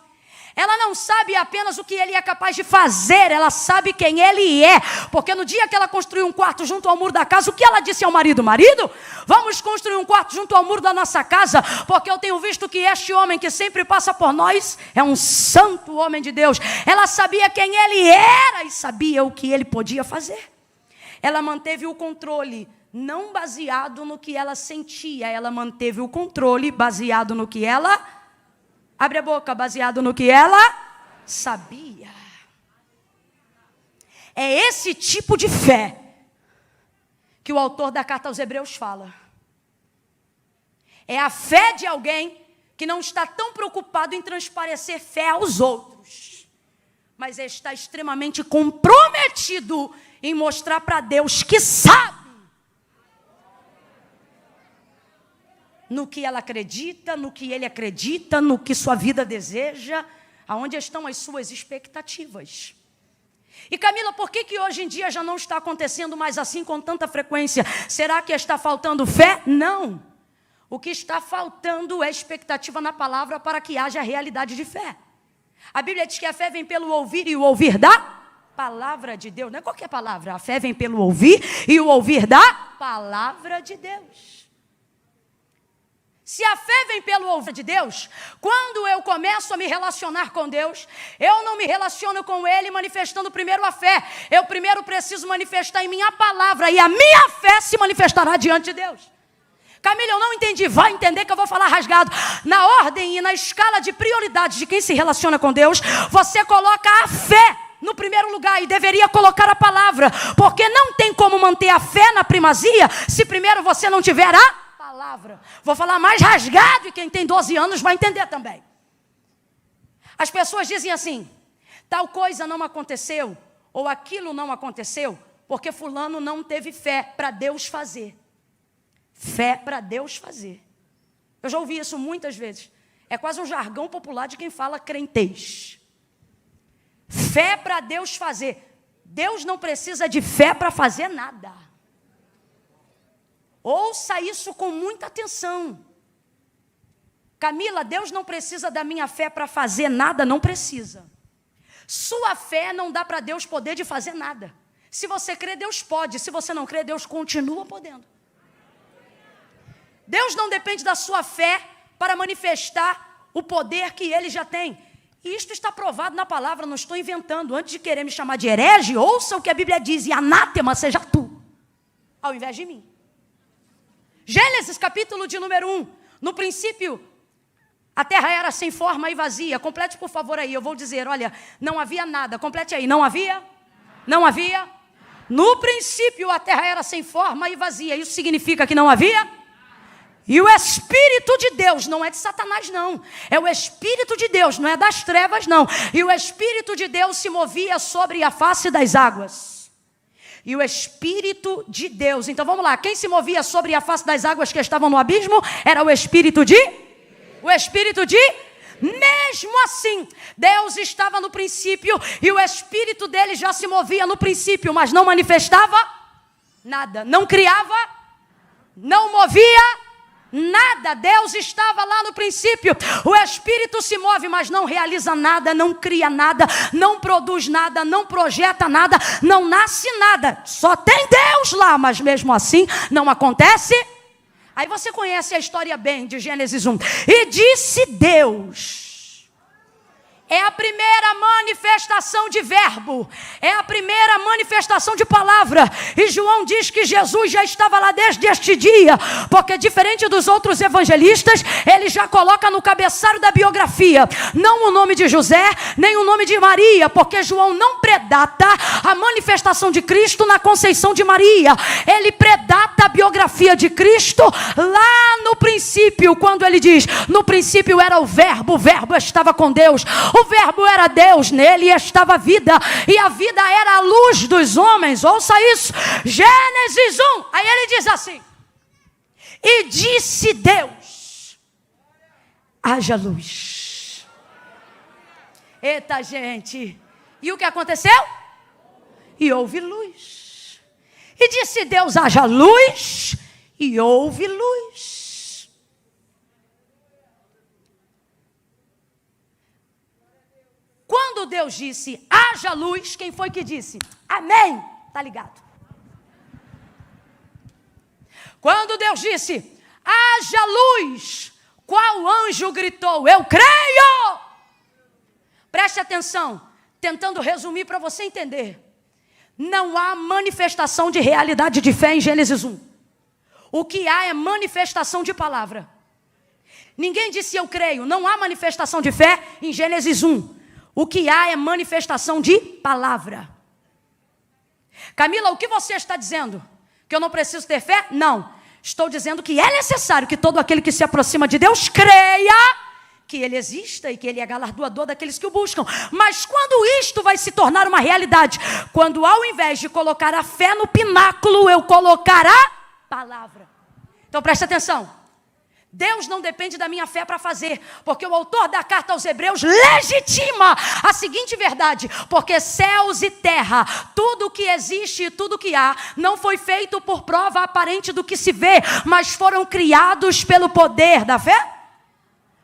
Ela não sabe apenas o que ele é capaz de fazer, ela sabe quem ele é. Porque no dia que ela construiu um quarto junto ao muro da casa, o que ela disse ao marido? Marido, vamos construir um quarto junto ao muro da nossa casa, porque eu tenho visto que este homem que sempre passa por nós é um santo homem de Deus. Ela sabia quem ele era e sabia o que ele podia fazer. Ela manteve o controle, não baseado no que ela sentia, ela manteve o controle baseado no que ela... Abre a boca, baseado no que ela sabia. É esse tipo de fé que o autor da carta aos Hebreus fala. É a fé de alguém que não está tão preocupado em transparecer fé aos outros, mas está extremamente comprometido em mostrar para Deus que sabe no que ela acredita, no que ele acredita, no que sua vida deseja, aonde estão as suas expectativas. E Camila, por que hoje em dia já não está acontecendo mais assim com tanta frequência? Será que está faltando fé? Não. O que está faltando é expectativa na palavra para que haja realidade de fé. A Bíblia diz que a fé vem pelo ouvir e o ouvir da palavra de Deus. Não é qualquer palavra, a fé vem pelo ouvir e o ouvir da palavra de Deus. Se a fé vem pelo ouvir de Deus, quando eu começo a me relacionar com Deus, eu não me relaciono com Ele manifestando primeiro a fé. Eu primeiro preciso manifestar em mim a palavra, e a minha fé se manifestará diante de Deus. Camila, eu não entendi. Vai entender que eu vou falar rasgado. Na ordem e na escala de prioridades de quem se relaciona com Deus, você coloca a fé no primeiro lugar e deveria colocar a palavra. Porque não tem como manter a fé na primazia se primeiro você não tiver a palavra. Vou falar mais rasgado e quem tem 12 anos vai entender também. As pessoas dizem assim: tal coisa não aconteceu, ou aquilo não aconteceu, porque fulano não teve fé para Deus fazer. Fé para Deus fazer. Eu já ouvi isso muitas vezes. É quase um jargão popular de quem fala crentez. Fé para Deus fazer. Deus não precisa de fé para fazer nada. Ouça isso com muita atenção. Camila, Deus não precisa da minha fé para fazer nada, não precisa. Sua fé não dá para Deus poder de fazer nada. Se você crê, Deus pode. Se você não crê, Deus continua podendo. Deus não depende da sua fé para manifestar o poder que Ele já tem. E isto está provado na palavra, não estou inventando. Antes de querer me chamar de herege, ouça o que a Bíblia diz: e anátema seja tu, ao invés de mim. Gênesis capítulo de número 1. No princípio, a terra era sem forma e vazia. Complete por favor aí, eu vou dizer, olha, não havia nada. Complete aí, não havia? Não havia? No princípio a terra era sem forma e vazia. Isso significa que não havia? E o Espírito de Deus, não é de Satanás não, é o Espírito de Deus, não é das trevas não. E o Espírito de Deus se movia sobre a face das águas. E o Espírito de Deus, então vamos lá, quem se movia sobre a face das águas que estavam no abismo, era o Espírito de... Mesmo assim, Deus estava no princípio, e o Espírito dele já se movia no princípio, mas não manifestava nada, não criava, não movia nada. Deus estava lá no princípio. O Espírito se move, mas não realiza nada, não cria nada, não produz nada, não projeta nada, não nasce nada. Só tem Deus lá, mas mesmo assim não acontece. Aí você conhece a história bem de Gênesis 1. E disse Deus. É a primeira manifestação de verbo, é a primeira manifestação de palavra. E João diz que Jesus já estava lá desde este dia, porque diferente dos outros evangelistas, ele já coloca no cabeçalho da biografia, não o nome de José, nem o nome de Maria, porque João não predata a manifestação de Cristo na conceição de Maria. Ele predata a biografia de Cristo lá no princípio, quando ele diz, no princípio era o verbo estava com Deus. O verbo era Deus, nele estava a vida, e a vida era a luz dos homens. Ouça isso, Gênesis 1. Aí ele diz assim: e disse Deus, haja luz. Eita gente, e o que aconteceu? E houve luz. E disse Deus, haja luz, e houve luz. Quando Deus disse, haja luz, quem foi que disse? Amém. Tá ligado? Quando Deus disse, haja luz, qual anjo gritou? Eu creio. Preste atenção, tentando resumir para você entender. Não há manifestação de realidade de fé em Gênesis 1. O que há é manifestação de palavra. Ninguém disse eu creio, não há manifestação de fé em Gênesis 1. O que há é manifestação de palavra. Camila, o que você está dizendo? Que eu não preciso ter fé? Não. Estou dizendo que é necessário que todo aquele que se aproxima de Deus creia que Ele exista e que Ele é galardoador daqueles que o buscam. Mas quando isto vai se tornar uma realidade? Quando ao invés de colocar a fé no pináculo, eu colocar a palavra. Então preste atenção. Deus não depende da minha fé para fazer, porque o autor da carta aos Hebreus legitima a seguinte verdade: porque céus e terra, tudo o que existe e tudo o que há, não foi feito por prova aparente do que se vê, mas foram criados pelo poder da fé,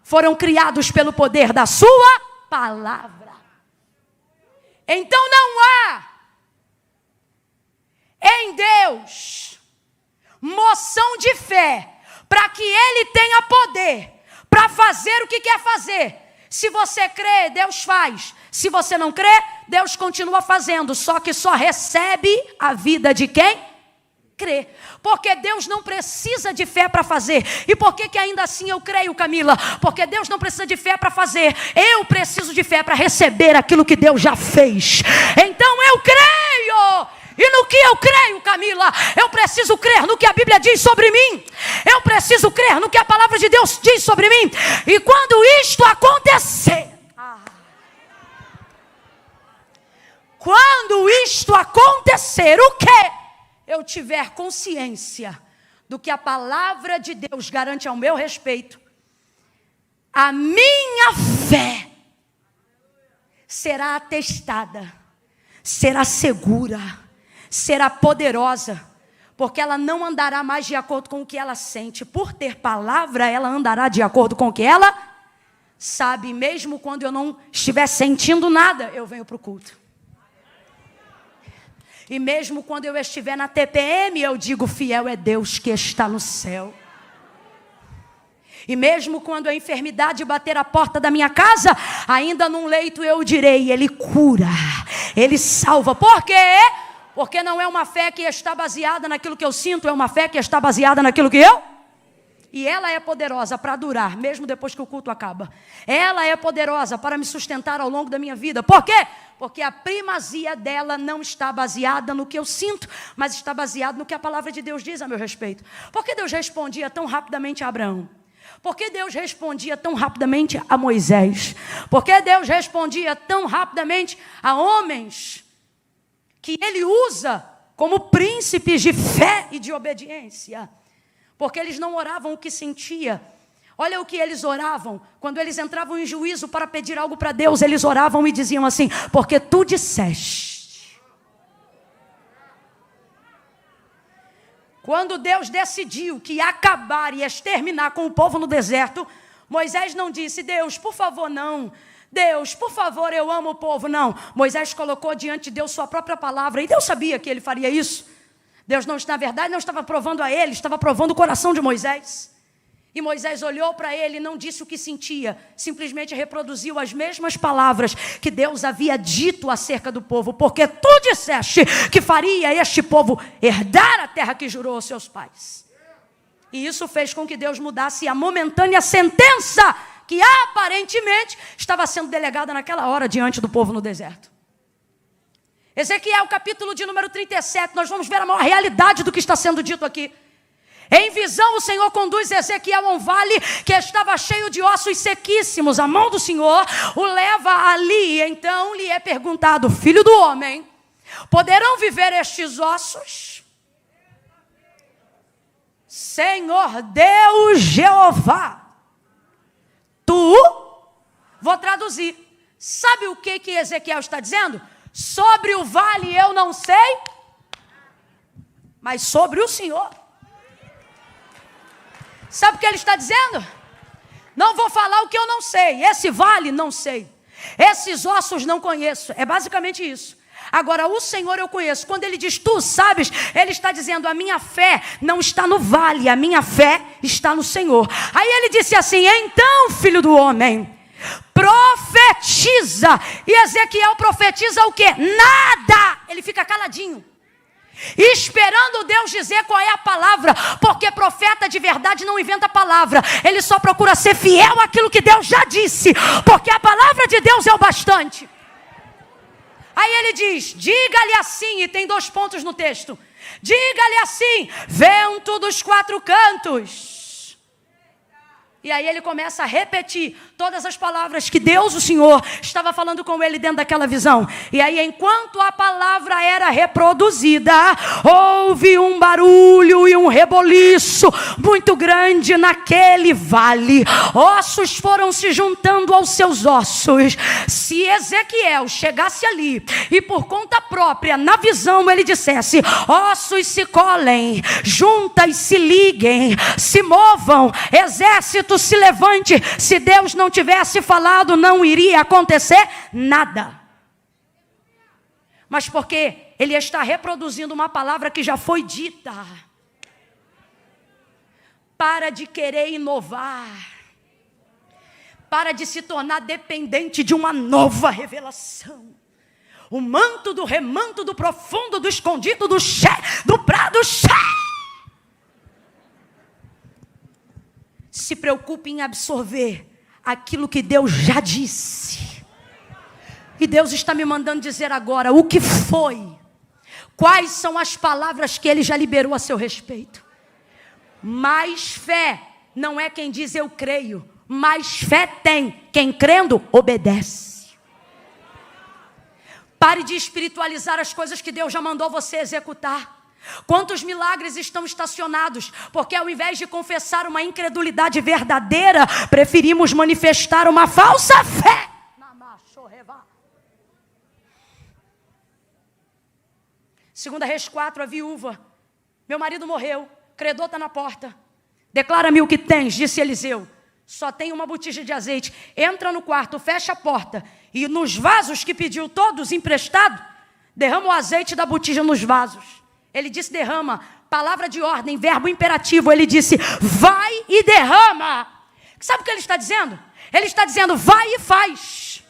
foram criados pelo poder da sua palavra. Então não há em Deus moção de fé para que Ele tenha poder para fazer o que quer fazer. Se você crê, Deus faz. Se você não crê, Deus continua fazendo. Só que só recebe a vida de quem crê. Porque Deus não precisa de fé para fazer. E por que ainda assim eu creio, Camila? Porque Deus não precisa de fé para fazer. Eu preciso de fé para receber aquilo que Deus já fez. Então eu creio. E no que eu creio, Camila? Eu preciso crer no que a Bíblia diz sobre mim. Eu preciso crer no que a palavra de Deus diz sobre mim. E quando isto acontecer, o que? Eu tiver consciência do que a palavra de Deus garante ao meu respeito, a minha fé será atestada, será segura, será poderosa, porque ela não andará mais de acordo com o que ela sente. Por ter palavra, ela andará de acordo com o que ela sabe. Mesmo quando eu não estiver sentindo nada, eu venho para o culto. E mesmo quando eu estiver na TPM, eu digo, fiel é Deus que está no céu. E mesmo quando a enfermidade bater a porta da minha casa, ainda num leito eu direi, Ele cura, Ele salva. Por quê? Porque não é uma fé que está baseada naquilo que eu sinto, é uma fé que está baseada naquilo que eu... E ela é poderosa para durar, mesmo depois que o culto acaba. Ela é poderosa para me sustentar ao longo da minha vida. Por quê? Porque a primazia dela não está baseada no que eu sinto, mas está baseada no que a palavra de Deus diz a meu respeito. Por que Deus respondia tão rapidamente a Abraão? Por que Deus respondia tão rapidamente a Moisés? Por que Deus respondia tão rapidamente a homens que Ele usa como príncipes de fé e de obediência? Porque eles não oravam o que sentia. Olha o que eles oravam. Quando eles entravam em juízo para pedir algo para Deus, eles oravam e diziam assim: porque tu disseste. Quando Deus decidiu que ia acabar e exterminar com o povo no deserto, Moisés não disse: Deus, por favor, não. Deus, por favor, eu amo o povo. Não. Moisés colocou diante de Deus sua própria palavra. E Deus sabia que ele faria isso. Deus, na verdade, não estava provando a ele, estava provando o coração de Moisés. E Moisés olhou para ele e não disse o que sentia, simplesmente reproduziu as mesmas palavras que Deus havia dito acerca do povo, porque tu disseste que faria este povo herdar a terra que jurou aos seus pais. E isso fez com que Deus mudasse a momentânea sentença que aparentemente estava sendo delegada naquela hora diante do povo no deserto. Ezequiel, capítulo de número 37, nós vamos ver a maior realidade do que está sendo dito aqui. Em visão, o Senhor conduz Ezequiel a um vale que estava cheio de ossos sequíssimos. A mão do Senhor o leva ali. Então lhe é perguntado: filho do homem, poderão viver estes ossos? Senhor Deus Jeová, vou traduzir. Sabe o que Ezequiel está dizendo? Sobre o vale eu não sei, mas sobre o Senhor. Sabe o que ele está dizendo? Não vou falar o que eu não sei. Esse vale não sei. Esses ossos não conheço. É basicamente isso. Agora, o Senhor eu conheço. Quando ele diz tu sabes, ele está dizendo: a minha fé não está no vale, a minha fé está no Senhor. Aí ele disse assim: então, filho do homem, profetiza. E Ezequiel profetiza o quê? Nada. Ele fica caladinho, esperando Deus dizer qual é a palavra, porque profeta de verdade não inventa palavra, ele só procura ser fiel àquilo que Deus já disse, porque a palavra de Deus é o bastante. Aí ele diz: diga-lhe assim, e tem 2 pontos no texto: diga-lhe assim, vento dos 4 cantos. E aí ele começa a repetir todas as palavras que Deus, o Senhor, estava falando com ele dentro daquela visão. E aí, enquanto a palavra era reproduzida, houve um barulho e um reboliço muito grande naquele vale. Ossos foram se juntando aos seus ossos. Se Ezequiel chegasse ali e por conta própria, na visão, ele dissesse: ossos se colhem, juntas se liguem, se movam, exércitos se levante. Se Deus não tivesse falado, não iria acontecer nada. Mas porque ele está reproduzindo uma palavra que já foi dita. Para de querer inovar. Para de se tornar dependente de uma nova revelação. O manto do remanto, do profundo, do escondido, do do prado cheio. Se preocupe em absorver aquilo que Deus já disse. E Deus está me mandando dizer agora o que foi. Quais são as palavras que Ele já liberou a seu respeito. Mais fé não é quem diz eu creio. Mais fé tem quem crendo obedece. Pare de espiritualizar as coisas que Deus já mandou você executar. Quantos milagres estão estacionados? Porque ao invés de confessar uma incredulidade verdadeira, preferimos manifestar uma falsa fé. Segunda Reis 4, a viúva: meu marido morreu, credor está na porta. Declara-me o que tens, disse Eliseu. Só tem uma botija de azeite. Entra no quarto, fecha a porta, e nos vasos que pediu todos emprestado, derrama o azeite da botija nos vasos. Ele disse derrama, palavra de ordem, verbo imperativo. Ele disse vai e derrama. Sabe o que ele está dizendo? Ele está dizendo vai e faz.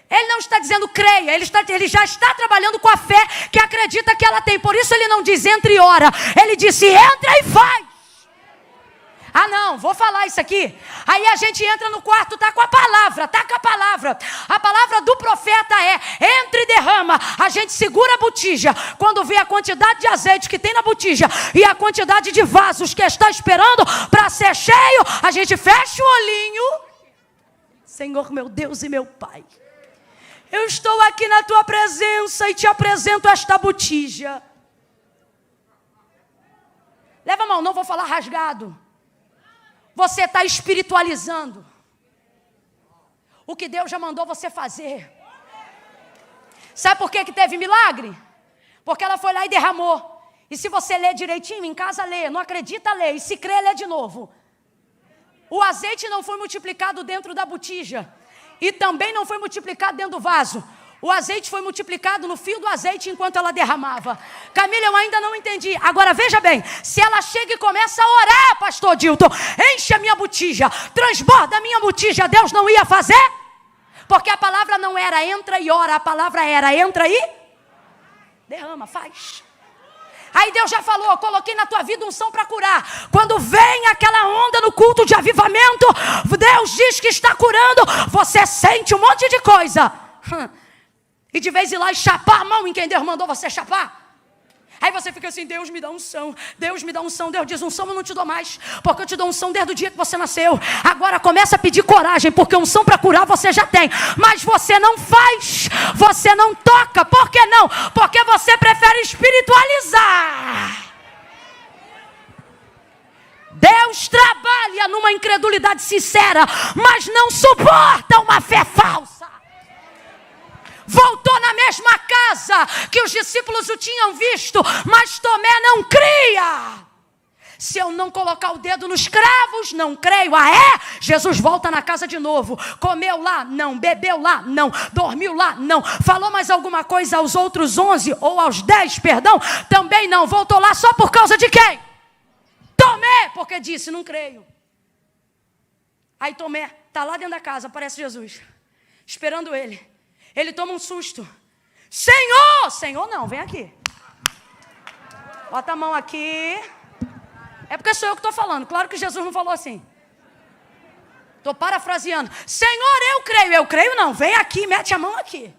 Ele não está dizendo creia, ele já está trabalhando com a fé que acredita que ela tem. Por isso ele não diz entre e ora, ele disse entra e faz. Ah, não, vou falar isso aqui. Aí a gente entra no quarto, tá com a palavra, tá com a palavra. A palavra do profeta é: entre e derrama. A gente segura a botija. Quando vê a quantidade de azeite que tem na botija e a quantidade de vasos que está esperando para ser cheio, a gente fecha o olhinho. Senhor, meu Deus e meu Pai, eu estou aqui na tua presença e te apresento esta botija. Leva a mão, não vou falar rasgado. Você está espiritualizando o que Deus já mandou você fazer. Sabe por que teve milagre? Porque ela foi lá e derramou. E se você ler direitinho, em casa lê, não acredita, lê. E se crê, lê de novo. O azeite não foi multiplicado dentro da botija. E também não foi multiplicado dentro do vaso. O azeite foi multiplicado no fio do azeite enquanto ela derramava. Camila, eu ainda não entendi. Agora veja bem, se ela chega e começa a orar, pastor Dilton, enche a minha botija, transborda a minha botija, Deus não ia fazer? Porque a palavra não era entra e ora, a palavra era entra e derrama, faz. Aí Deus já falou: coloquei na tua vida unção para curar. Quando vem aquela onda no culto de avivamento, Deus diz que está curando, você sente um monte de coisa. E de vez em lá e chapar a mão em quem Deus mandou você chapar. Aí você fica assim: Deus me dá unção, Deus me dá unção. Deus diz: unção eu não te dou mais, porque eu te dou unção desde o dia que você nasceu. Agora começa a pedir coragem, porque unção para curar você já tem, mas você não faz, você não toca. Por que não? Porque você prefere espiritualizar. Deus trabalha numa incredulidade sincera, mas não suporta uma fé falsa. Voltou na mesma casa que os discípulos o tinham visto, mas Tomé não cria. Se eu não colocar o dedo nos cravos, não creio. Ah, é? Jesus volta na casa de novo. Comeu lá? Não. Bebeu lá? Não. Dormiu lá? Não. Falou mais alguma coisa aos outros 11 ou aos 10, perdão? Também não. Voltou lá só por causa de quem? Tomé, porque disse: não creio. Aí Tomé está lá dentro da casa, aparece Jesus, esperando ele. Ele toma um susto. Senhor! Senhor não, vem aqui. Bota a mão aqui. É porque sou eu que estou falando. Claro que Jesus não falou assim. Estou parafraseando. Senhor, eu creio. Eu creio não. Vem aqui, mete a mão aqui.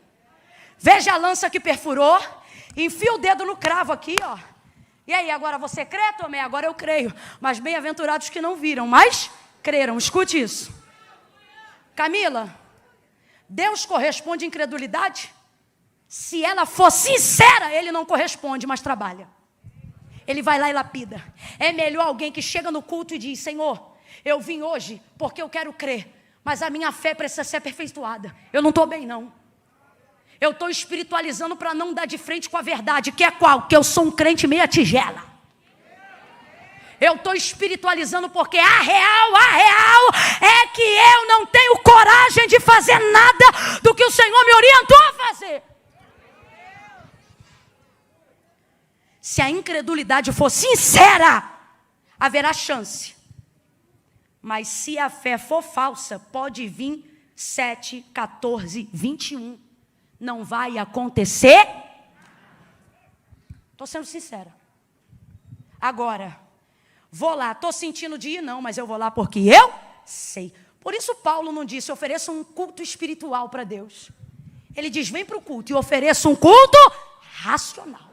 Veja a lança que perfurou. Enfia o dedo no cravo aqui, ó. E aí, agora você crê, Tomé? Agora eu creio. Mas bem-aventurados que não viram, mas creram. Escute isso. Camila, Deus corresponde à incredulidade? Se ela for sincera, Ele não corresponde, mas trabalha. Ele vai lá e lapida. É melhor alguém que chega no culto e diz: Senhor, eu vim hoje porque eu quero crer, mas a minha fé precisa ser aperfeiçoada. Eu não estou bem, não. Eu estou espiritualizando para não dar de frente com a verdade. Que é qual? Que eu sou um crente meia tigela. Eu estou espiritualizando porque a real é que eu não tenho coragem de fazer nada do que o Senhor me orientou a fazer. Se a incredulidade for sincera, haverá chance. Mas se a fé for falsa, pode vir 7, 14, 21. Não vai acontecer. Estou sendo sincera. Agora, vou lá, estou sentindo de ir, não, mas eu vou lá porque eu sei. Por isso Paulo não disse: ofereça um culto espiritual para Deus. Ele diz: vem para o culto e ofereça um culto racional.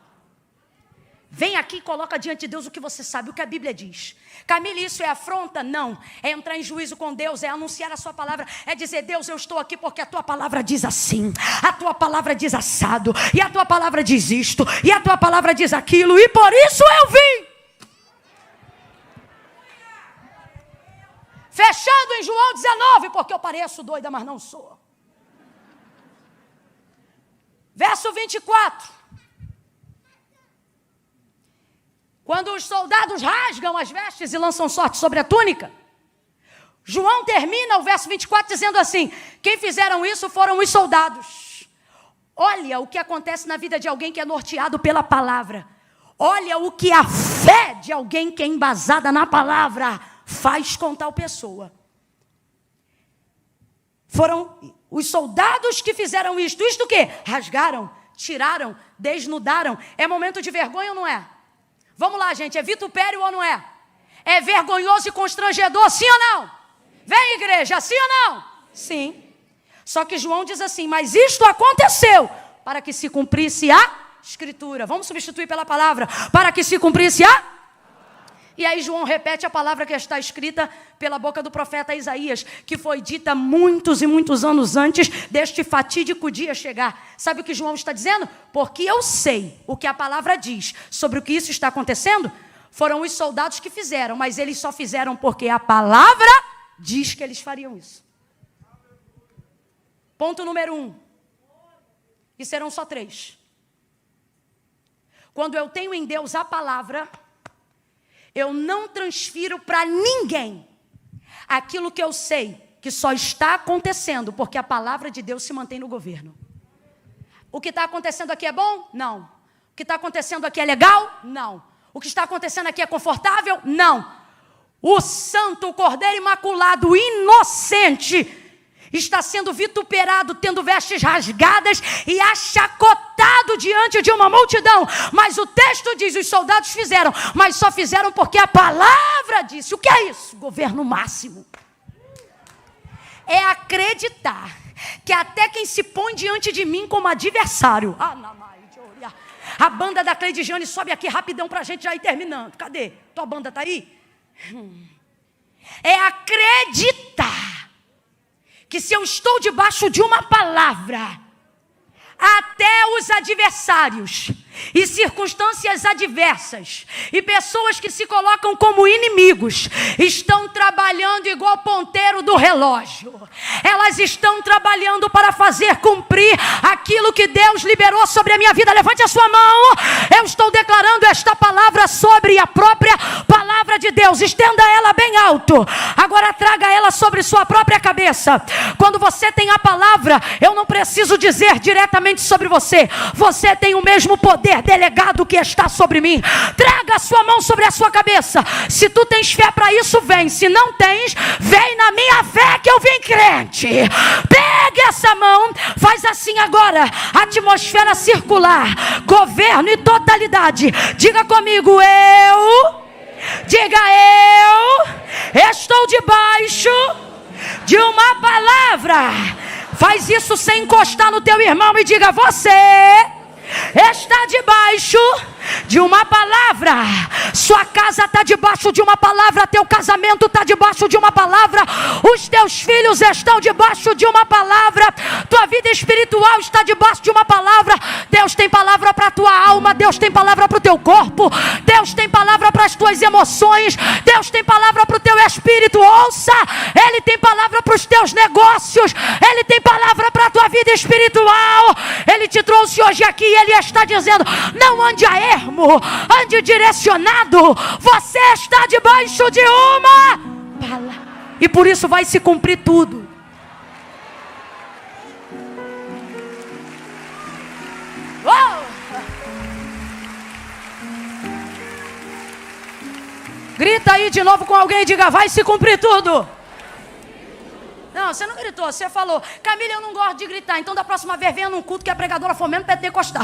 Vem aqui e coloca diante de Deus o que você sabe, o que a Bíblia diz. Camila, isso é afronta? Não. É entrar em juízo com Deus, é anunciar a sua palavra, é dizer: Deus, eu estou aqui porque a tua palavra diz assim, a tua palavra diz assado, e a tua palavra diz isto, e a tua palavra diz aquilo, e por isso eu vim. Fechando em João 19, porque eu pareço doida, mas não sou. Verso 24. Quando os soldados rasgam as vestes e lançam sorte sobre a túnica, João termina o verso 24 dizendo assim: quem fizeram isso foram os soldados. Olha o que acontece na vida de alguém que é norteado pela palavra. Olha o que a fé de alguém que é embasada na palavra faz com tal pessoa. Foram os soldados que fizeram isto. Isto o quê? Rasgaram, tiraram, desnudaram. É momento de vergonha ou não é? Vamos lá, gente, é vitupério ou não é? É vergonhoso e constrangedor, sim ou não? Vem, igreja, sim ou não? Sim. Só que João diz assim, mas isto aconteceu para que se cumprisse a Escritura. Vamos substituir pela palavra, para que se cumprisse a... E aí João repete a palavra que está escrita pela boca do profeta Isaías, que foi dita muitos e muitos anos antes deste fatídico dia chegar. Sabe o que João está dizendo? Porque eu sei o que a palavra diz sobre o que isso está acontecendo. Foram os soldados que fizeram, mas eles só fizeram porque a palavra diz que eles fariam isso. Ponto número 1. E serão só 3. Quando eu tenho em Deus a palavra, eu não transfiro para ninguém aquilo que eu sei que só está acontecendo porque a palavra de Deus se mantém no governo. O que está acontecendo aqui é bom? Não. O que está acontecendo aqui é legal? Não. O que está acontecendo aqui é confortável? Não. O santo, o Cordeiro Imaculado, inocente, está sendo vituperado, tendo vestes rasgadas e achacotado diante de uma multidão. Mas o texto diz, os soldados fizeram, mas só fizeram porque a palavra disse. O que é isso? Governo máximo. É acreditar que até quem se põe diante de mim como adversário... A banda da Cleide sobe aqui rapidão pra gente já ir terminando. Cadê? Tua banda tá aí? É acreditar que se eu estou debaixo de uma palavra, até os adversários e circunstâncias adversas e pessoas que se colocam como inimigos estão trabalhando igual ponteiro do relógio. Elas estão trabalhando para fazer cumprir aquilo que Deus liberou sobre a minha vida. Levante a sua mão. Eu estou declarando esta palavra sobre a própria palavra de Deus. Estenda ela bem alto. Agora traga ela sobre sua própria cabeça. Quando você tem a palavra, eu não preciso dizer diretamente sobre você. Você tem o mesmo poder delegado que está sobre mim. Traga a sua mão sobre a sua cabeça. Se tu tens fé para isso, vem. Se não tens, vem na minha fé que eu vim crente. Pegue essa mão, faz assim agora. Atmosfera circular, governo e totalidade. Diga comigo, diga eu estou debaixo de uma palavra. Faz isso sem encostar no teu irmão e diga, você está debaixo de uma palavra. Sua casa está debaixo de uma palavra. Teu casamento está debaixo de uma palavra. Os teus filhos estão debaixo de uma palavra. Tua vida espiritual está debaixo de uma palavra. Deus tem palavra para a tua alma. Deus tem palavra para o teu corpo. Deus tem palavra para as tuas emoções. Deus tem palavra para o teu espírito. Ouça, Ele tem palavra para os teus negócios. Ele tem palavra para a tua vida espiritual. Ele te trouxe hoje aqui e Ele está dizendo, não ande a ermo, ande direcionado. Você está debaixo de uma palavra. E por isso vai se cumprir tudo. Grita aí de novo com alguém e diga, vai se cumprir tudo. Não, você não gritou, você falou, Camila, eu não gosto de gritar, então da próxima vez venha num culto que a pregadora for mesmo pentecostal,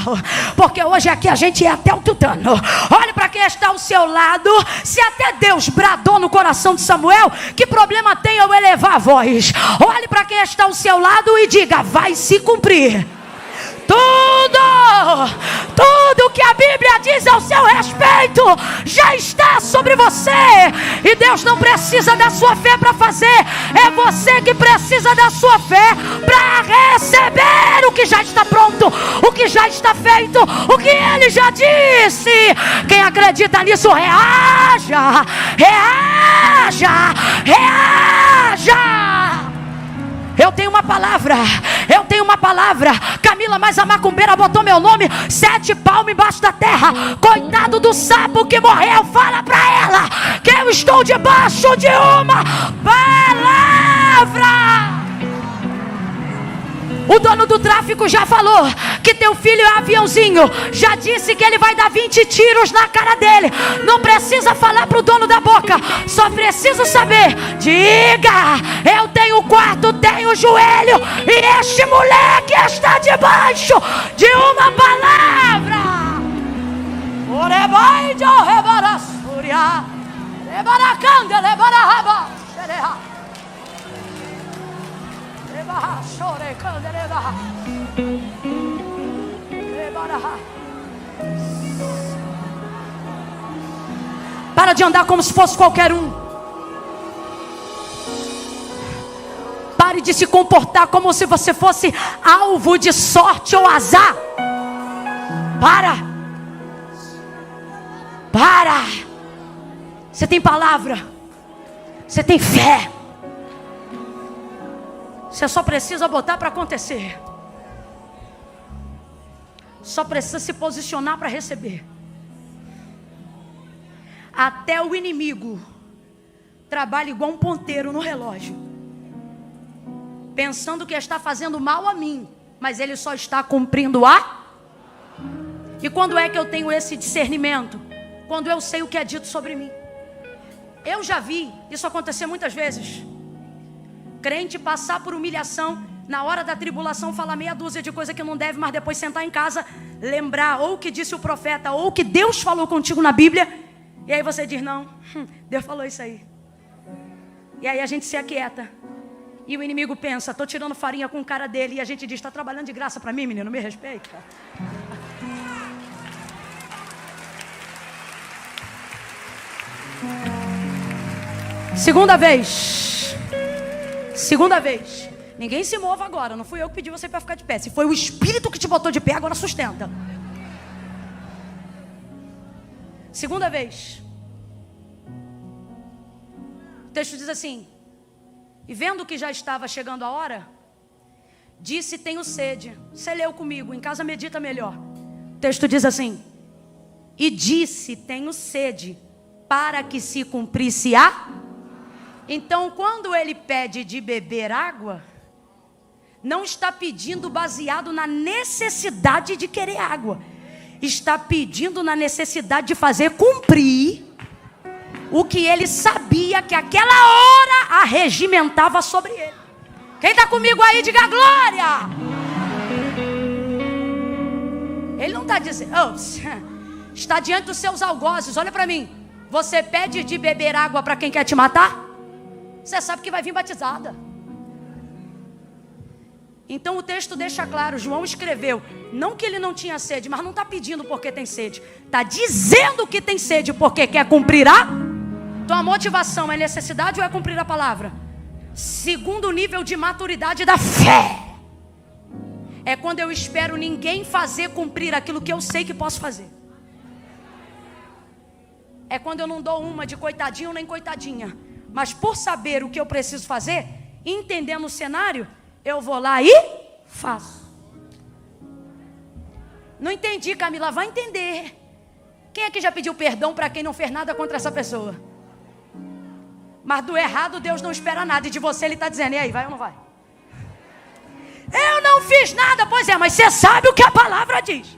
porque hoje aqui a gente é até o tutano. Olhe para quem está ao seu lado. Se até Deus bradou no coração de Samuel, que problema tem eu elevar a voz? Olhe para quem está ao seu lado e diga, vai se cumprir tudo que a Bíblia diz ao seu respeito já está sobre você. E Deus não precisa da sua fé para fazer. É você que precisa da sua fé para receber o que já está pronto, o que já está feito, o que Ele já disse. Quem acredita nisso, reaja, reaja, reaja. Eu tenho uma palavra, eu tenho uma palavra. Camila, mas a macumbeira botou meu nome 7 palmos embaixo da terra. Coitado do sapo que morreu. Fala pra ela que eu estou debaixo de uma palavra. O dono do tráfico já falou que teu filho é aviãozinho. Já disse que ele vai dar 20 tiros na cara dele. Não precisa falar pro dono da boca. Só preciso saber. Diga, eu tenho quarto, tenho joelho. E este moleque está debaixo de uma palavra. Para de andar como se fosse qualquer um. Pare de se comportar como se você fosse alvo de sorte ou azar. Para. Você tem palavra. Você tem fé. Você só precisa botar para acontecer. Só precisa se posicionar para receber. Até o inimigo trabalha igual um ponteiro no relógio, pensando que está fazendo mal a mim, mas ele só está cumprindo a. E quando é que eu tenho esse discernimento? Quando eu sei o que é dito sobre mim. Eu já vi isso acontecer muitas vezes. Crente passar por humilhação, na hora da tribulação falar meia dúzia de coisa que não deve, mas depois sentar em casa, lembrar ou o que disse o profeta, ou o que Deus falou contigo na Bíblia. E aí você diz, não, Deus falou isso aí. E aí a gente se aquieta. E o inimigo pensa, estou tirando farinha com o cara dele. E a gente diz, está trabalhando de graça para mim, menino, me respeita. Segunda vez. Ninguém se mova agora. Não fui eu que pedi você para ficar de pé. Se foi o Espírito que te botou de pé, agora sustenta. Segunda vez. O texto diz assim: e vendo que já estava chegando a hora, disse, tenho sede. Você leu comigo, em casa medita melhor. O texto diz assim: e disse, tenho sede, para que se cumprisse a. Então, quando ele pede de beber água, não está pedindo baseado na necessidade de querer água. Está pedindo na necessidade de fazer cumprir o que ele sabia que aquela hora arregimentava sobre ele. Quem está comigo aí, diga glória. Ele não está dizendo, está diante dos seus algozes. Olha para mim, você pede de beber água para quem quer te matar? Você sabe que vai vir batizada. Então o texto deixa claro, João escreveu, não que ele não tinha sede, mas não está pedindo porque tem sede. Está dizendo que tem sede porque quer cumprir a. Tua motivação é necessidade ou é cumprir a palavra? Segundo nível de maturidade da fé. É quando eu espero ninguém fazer cumprir aquilo que eu sei que posso fazer. É quando eu não dou uma de coitadinho nem coitadinha. Mas por saber o que eu preciso fazer, entendendo o cenário, eu vou lá e faço. Não entendi, Camila, vai entender. Quem é que já pediu perdão para quem não fez nada contra essa pessoa? Mas do errado Deus não espera nada. E de você Ele está dizendo, e aí, vai ou não vai? Eu não fiz nada. Pois é, mas você sabe o que a palavra diz.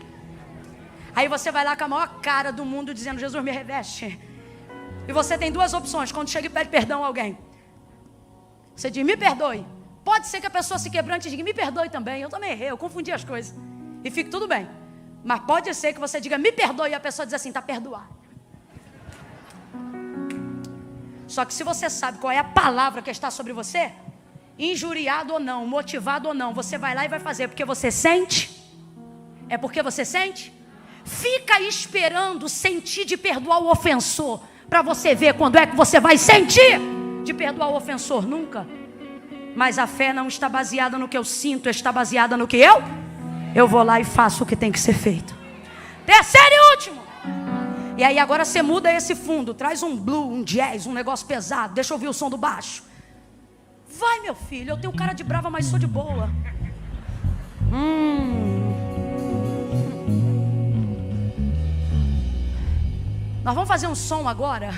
Aí você vai lá com a maior cara do mundo dizendo, Jesus me reveste. E você tem duas opções. Quando chega e pede perdão a alguém, você diz, me perdoe. Pode ser que a pessoa se quebrante e diga, me perdoe também. Eu também errei, eu confundi as coisas. E fique tudo bem. Mas pode ser que você diga, me perdoe. E a pessoa diz assim, está perdoado. Só que se você sabe qual é a palavra que está sobre você, injuriado ou não, motivado ou não, você vai lá e vai fazer. Porque você sente. É porque você sente. Fica esperando sentir de perdoar o ofensor, para você ver quando é que você vai sentir de perdoar o ofensor. Nunca. Mas a fé não está baseada no que eu sinto, está baseada no que eu vou lá e faço o que tem que ser feito. Terceiro e último. E aí agora você muda esse fundo, traz um blue, um jazz, um negócio pesado, deixa eu ouvir o som do baixo. Vai, meu filho, eu tenho cara de brava, mas sou de boa. Nós vamos fazer um som agora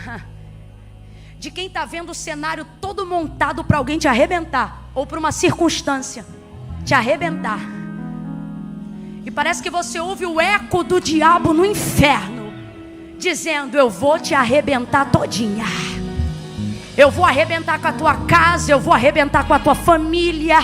de quem está vendo o cenário todo montado para alguém te arrebentar, ou para uma circunstância te arrebentar. E parece que você ouve o eco do diabo no inferno, dizendo, eu vou te arrebentar todinha. Eu vou arrebentar com a tua casa, eu vou arrebentar com a tua família.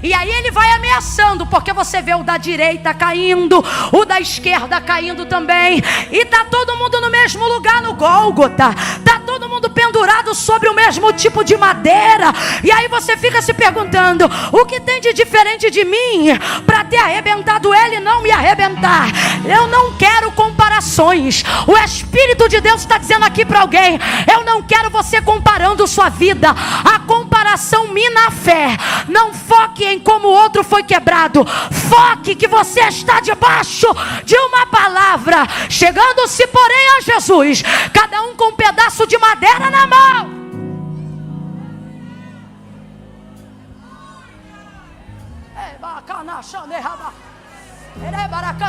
E aí ele vai ameaçando, porque você vê o da direita caindo, o da esquerda caindo também. E tá todo mundo no mesmo lugar no Gólgota. Tá todo mundo pendurados sobre o mesmo tipo de madeira. E aí você fica se perguntando: o que tem de diferente de mim para ter arrebentado ele e não me arrebentar? Eu não quero comparações. O Espírito de Deus está dizendo aqui para alguém: eu não quero você comparando sua vida. A comparação mina a fé. Não foque em como o outro foi quebrado. Foque que você está debaixo de uma palavra. Chegando-se, porém, a Jesus, cada um com um pedaço de madeira na mão.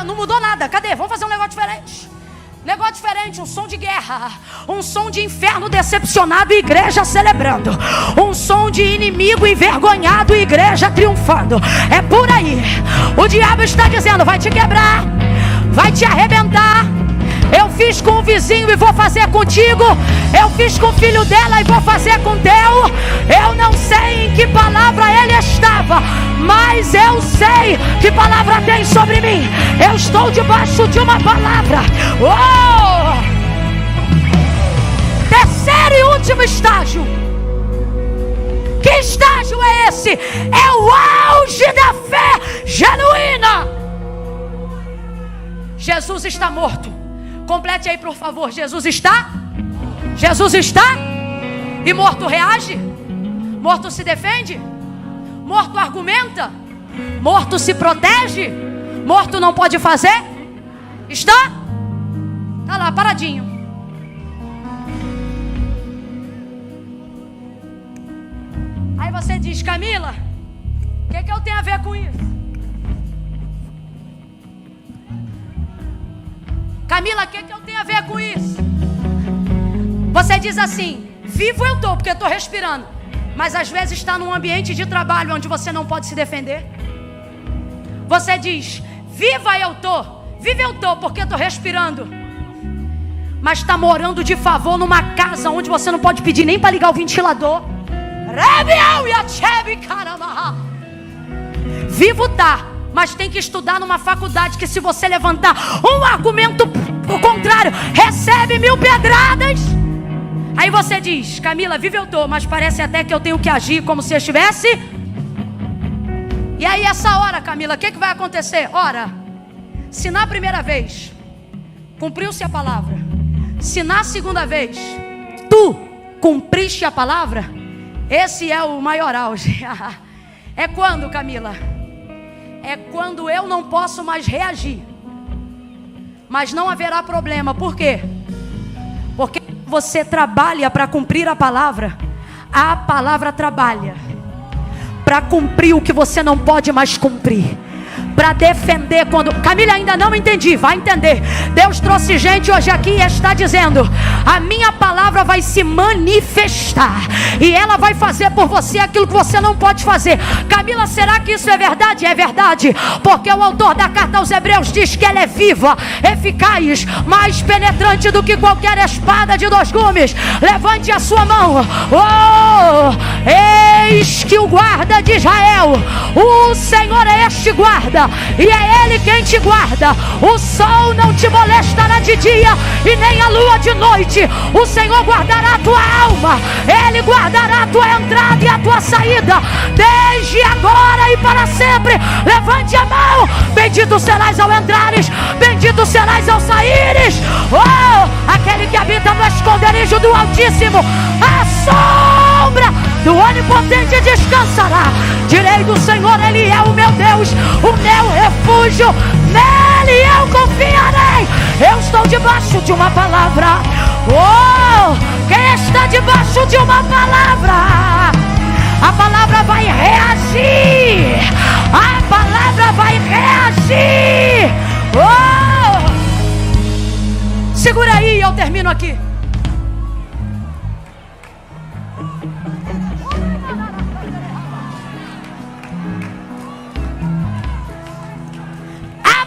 Não mudou nada. Cadê? Vamos fazer um negócio diferente. Negócio diferente, um som de guerra, um som de inferno decepcionado e igreja celebrando, um som de inimigo envergonhado e igreja triunfando. É por aí. O diabo está dizendo: vai te quebrar, vai te arrebentar. Eu fiz com o vizinho e vou fazer contigo. Eu fiz com o filho dela e vou fazer com teu. Eu não sei em que palavra ele estava, mas eu sei que palavra tem sobre mim. Eu estou debaixo de uma palavra. Terceiro e último estágio. Que estágio é esse? É o auge da fé genuína. Jesus está morto. Complete aí, por favor. Jesus está? Jesus está? E morto reage? Morto se defende? Morto argumenta? Morto se protege? Morto não pode fazer? Está? Está lá, paradinho. Aí você diz: Camila, o que eu tenho a ver com isso? Camila, o que eu tenho a ver com isso? Você diz assim: vivo eu estou, porque eu estou respirando. Mas às vezes está num ambiente de trabalho onde você não pode se defender. Você diz: viva eu estou, viva eu estou, porque eu estou respirando. Mas está morando de favor numa casa onde você não pode pedir nem para ligar o ventilador. Vivo tá, mas tem que estudar numa faculdade que, se você levantar um argumento contrário, recebe 1000 pedradas. Aí você diz: Camila, vive eu tô, mas parece até que eu tenho que agir como se eu estivesse. E aí essa hora, Camila, o que vai acontecer? Ora, se na primeira vez cumpriu-se a palavra, se na segunda vez tu cumpriste a palavra, esse é o maior auge. É quando, Camila? É quando eu não posso mais reagir, mas não haverá problema. Por quê? Porque você trabalha para cumprir a palavra trabalha para cumprir o que você não pode mais cumprir, para defender quando... Camila, ainda não entendi, vai entender. Deus trouxe gente hoje aqui e está dizendo: a minha palavra vai se manifestar e ela vai fazer por você aquilo que você não pode fazer. Camila, será que isso é verdade? É verdade, porque o autor da carta aos Hebreus diz que ela é viva, eficaz, mais penetrante do que qualquer espada de 2 gumes. Levante a sua mão. Eis que o guarda de Israel, o Senhor é este guarda, e é Ele quem te guarda. O sol não te molestará de dia e nem a lua de noite. O Senhor guardará a tua alma, Ele guardará a tua entrada e a tua saída, desde agora e para sempre. Levante a mão. Bendito serás ao entrares, bendito serás ao saíres. Aquele que habita no esconderijo do Altíssimo, a sombra do Onipotente descansará. Direi do Senhor: Ele é o meu Deus, o meu refúgio, nele eu confiarei. Eu estou debaixo de uma palavra. Quem está debaixo de uma palavra? A palavra vai reagir. A palavra vai reagir. Segura aí, eu termino aqui.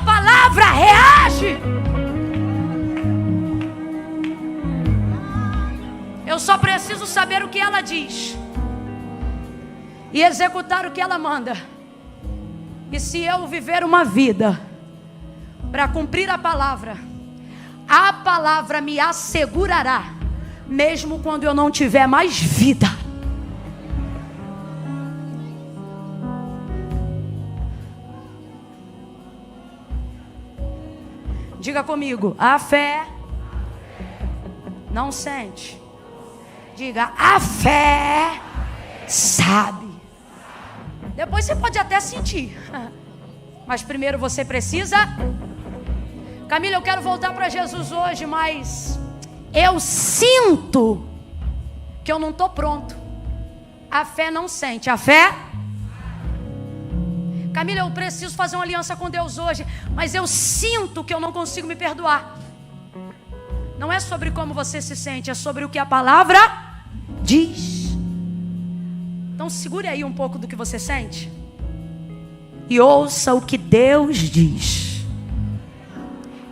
Palavra reage. Eu só preciso saber o que ela diz e executar o que ela manda. E se eu viver uma vida para cumprir a palavra me assegurará mesmo quando eu não tiver mais vida. Diga comigo, a fé não sente. Diga, a fé sabe. Depois você pode até sentir, mas primeiro você precisa. Camila, eu quero voltar para Jesus hoje, mas eu sinto que eu não estou pronto. A fé não sente. A fé... Camila, eu preciso fazer uma aliança com Deus hoje, mas eu sinto que eu não consigo me perdoar. Não é sobre como você se sente, é sobre o que a palavra diz. Então segure aí um pouco do que você sente e ouça o que Deus diz.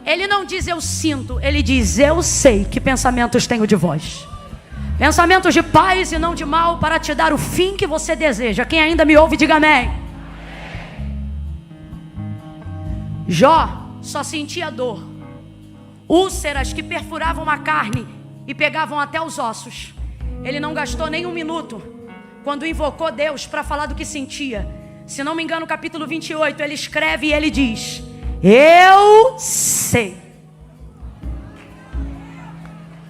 Ele não diz eu sinto, ele diz eu sei que pensamentos tenho de vós. Pensamentos de paz e não de mal, para te dar o fim que você deseja. Quem ainda me ouve, diga amém. Jó só sentia dor, úlceras que perfuravam a carne e pegavam até os ossos. Ele não gastou nem um minuto quando invocou Deus para falar do que sentia. Se não me engano, no capítulo 28, ele escreve e ele diz: eu sei.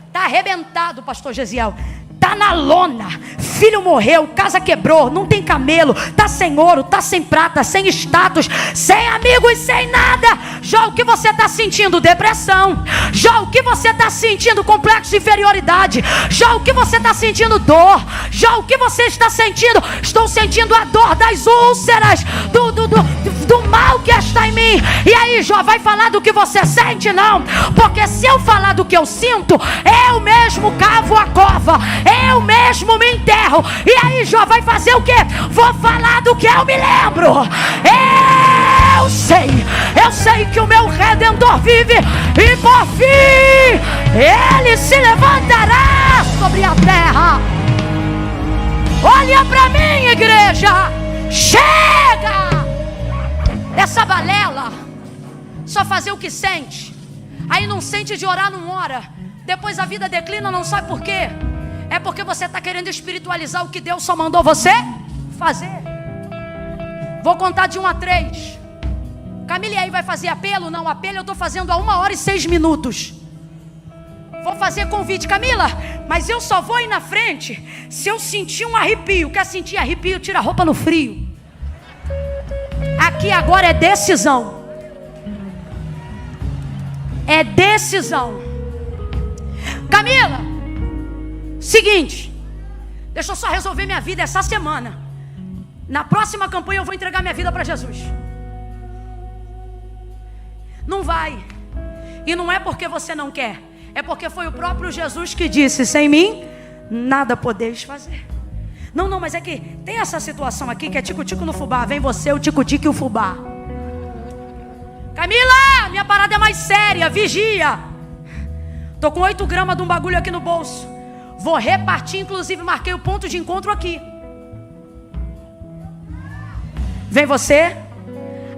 Está arrebentado, pastor Gesiel. Está na lona. Filho morreu, casa quebrou, não tem camelo, está sem ouro, está sem prata, sem status, sem amigos, sem nada. Jó, o que você está sentindo? Depressão. Jó, o que você está sentindo? Complexo de inferioridade. Jó, o que você está sentindo? Dor. Jó, o que você está sentindo? Estou sentindo a dor das úlceras, do mal que está em mim. E aí, Jó, vai falar do que você sente? Não, porque se eu falar do que eu sinto, eu mesmo cavo a cova, eu mesmo me enterro. E aí, Jó, vai fazer o quê? Vou falar do que eu me lembro. Eu sei que o meu Redentor vive, e por fim ele se levantará sobre a terra. Olha para mim, igreja. Chega dessa balela, só fazer o que sente. Aí não sente de orar, não ora. Depois a vida declina, não sabe por quê. É porque você está querendo espiritualizar o que Deus só mandou você fazer. Vou contar de 1 a 3. Camila, e aí vai fazer apelo? Não, apelo eu estou fazendo a 1 hora e 6 minutos. Vou fazer convite. Camila, mas eu só vou ir na frente se eu sentir um arrepio. Quer sentir arrepio? Tira a roupa no frio. Aqui agora é decisão. É decisão. Camila, seguinte, deixa eu só resolver minha vida essa semana. Na próxima campanha eu vou entregar minha vida para Jesus. Não vai. E não é porque você não quer, é porque foi o próprio Jesus que disse: sem mim nada podeis fazer. Não, mas é que tem essa situação aqui que é tico-tico no fubá. Vem você, o tico-tico e o fubá. Camila, minha parada é mais séria, vigia. Tô com 8 gramas de um bagulho aqui no bolso. Vou repartir, inclusive marquei o ponto de encontro aqui. Vem você,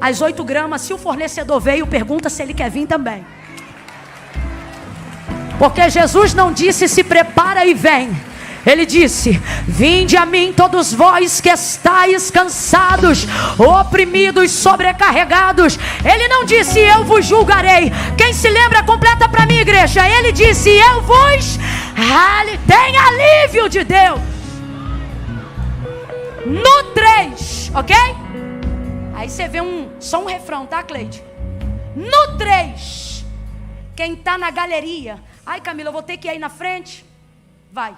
as 8 gramas, se o fornecedor veio, pergunta se ele quer vir também. Porque Jesus não disse se prepara e vem. Ele disse: vinde a mim todos vós que estáis cansados, oprimidos, sobrecarregados. Ele não disse eu vos julgarei. Quem se lembra, completa para mim, igreja. Ele disse eu vos tem alívio de Deus. No 3, ok? Aí você vê só um refrão, tá, Cleide? No 3, quem tá na galeria: ai, Camila, eu vou ter que ir aí na frente. Vai.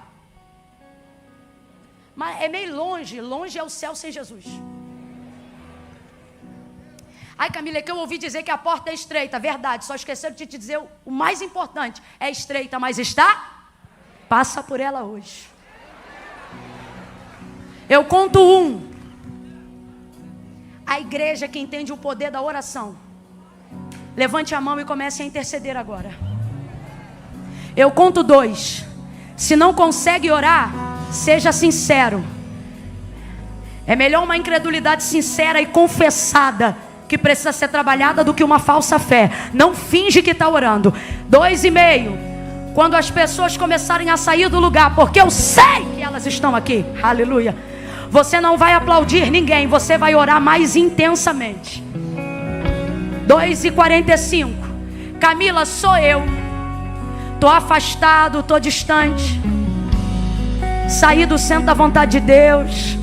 Mas é meio longe. Longe é o céu sem Jesus. Ai, Camila, é que eu ouvi dizer que a porta é estreita. Verdade, só esqueceram de te dizer o mais importante. É estreita, mas está? Passa por ela hoje. Eu conto 1. A igreja que entende o poder da oração, levante a mão e comece a interceder agora. Eu conto 2. Se não consegue orar, seja sincero. É melhor uma incredulidade sincera e confessada, que precisa ser trabalhada, do que uma falsa fé. Não finge que está orando. 2,5. Quando as pessoas começarem a sair do lugar, porque eu sei que elas estão aqui, aleluia, você não vai aplaudir ninguém, você vai orar mais intensamente. 2h45. Camila, sou eu. Estou afastado, estou distante. Saí do centro da vontade de Deus.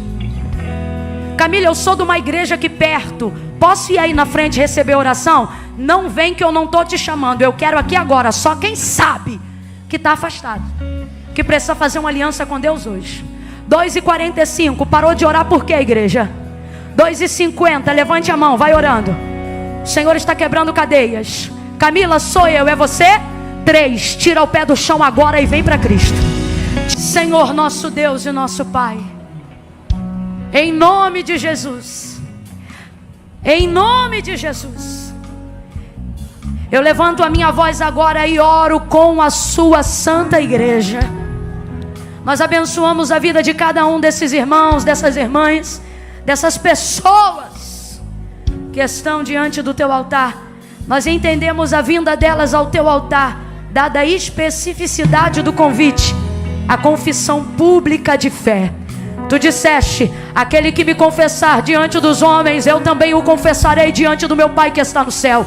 Camila, eu sou de uma igreja aqui perto. Posso ir aí na frente receber oração? Não vem que eu não estou te chamando. Eu quero aqui agora. Só quem sabe que está afastado, que precisa fazer uma aliança com Deus hoje. 2h45. Parou de orar por quê, igreja? 2h50. Levante a mão, vai orando. O Senhor está quebrando cadeias. Camila, sou eu, é você? 3. Tira o pé do chão agora e vem para Cristo. Senhor nosso Deus e nosso Pai, em nome de Jesus, em nome de Jesus, eu levanto a minha voz agora e oro com a sua santa igreja. Nós abençoamos a vida de cada um desses irmãos, dessas irmãs, dessas pessoas que estão diante do teu altar. Nós entendemos a vinda delas ao teu altar, dada a especificidade do convite, a confissão pública de fé. Tu disseste: aquele que me confessar diante dos homens, eu também o confessarei diante do meu Pai que está no céu.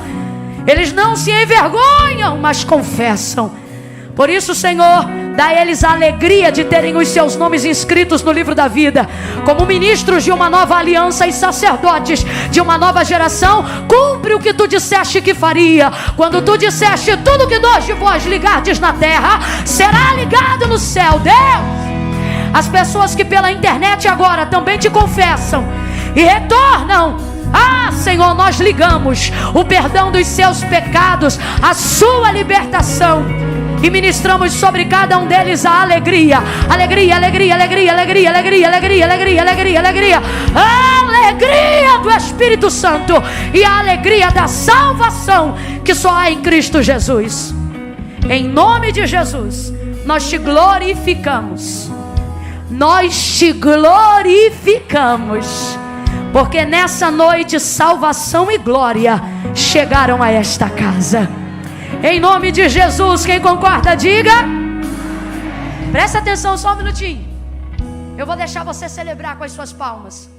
Eles não se envergonham, mas confessam. Por isso, Senhor, dá a eles a alegria de terem os seus nomes inscritos no livro da vida, como ministros de uma nova aliança e sacerdotes de uma nova geração. Cumpre o que tu disseste que faria. Quando tu disseste: tudo que dois de vós ligardes na terra será ligado no céu. Deus, as pessoas que pela internet agora também te confessam e retornam, Senhor, nós ligamos o perdão dos seus pecados, a sua libertação, e ministramos sobre cada um deles a alegria. Alegria, alegria, alegria, alegria, alegria, alegria, alegria, alegria, alegria. A alegria do Espírito Santo e a alegria da salvação que só há em Cristo Jesus. Em nome de Jesus, nós te glorificamos. Nós te glorificamos, porque nessa noite salvação e glória chegaram a esta casa. Em nome de Jesus, quem concorda, diga. Presta atenção só um minutinho. Eu vou deixar você celebrar com as suas palmas,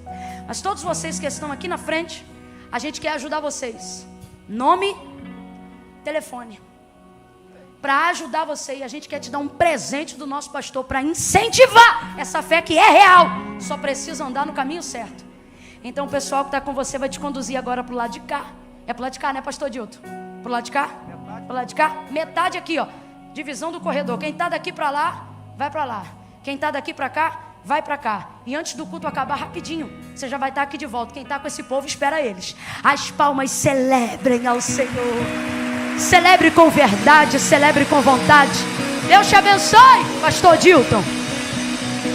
mas todos vocês que estão aqui na frente, a gente quer ajudar vocês. Nome, telefone, para ajudar você. E a gente quer te dar um presente do nosso pastor para incentivar essa fé que é real. Só precisa andar no caminho certo. Então o pessoal que está com você vai te conduzir agora para o lado de cá. É para o lado de cá, né, pastor Dilton? Para o lado de cá? Para o lado de cá? Metade aqui, ó. Divisão do corredor. Quem está daqui para lá, vai para lá. Quem está daqui para cá, vai para cá. E antes do culto acabar, rapidinho, você já vai estar aqui de volta. Quem está com esse povo, espera eles. As palmas celebrem ao Senhor. Celebre com verdade, celebre com vontade. Deus te abençoe, pastor Dilton.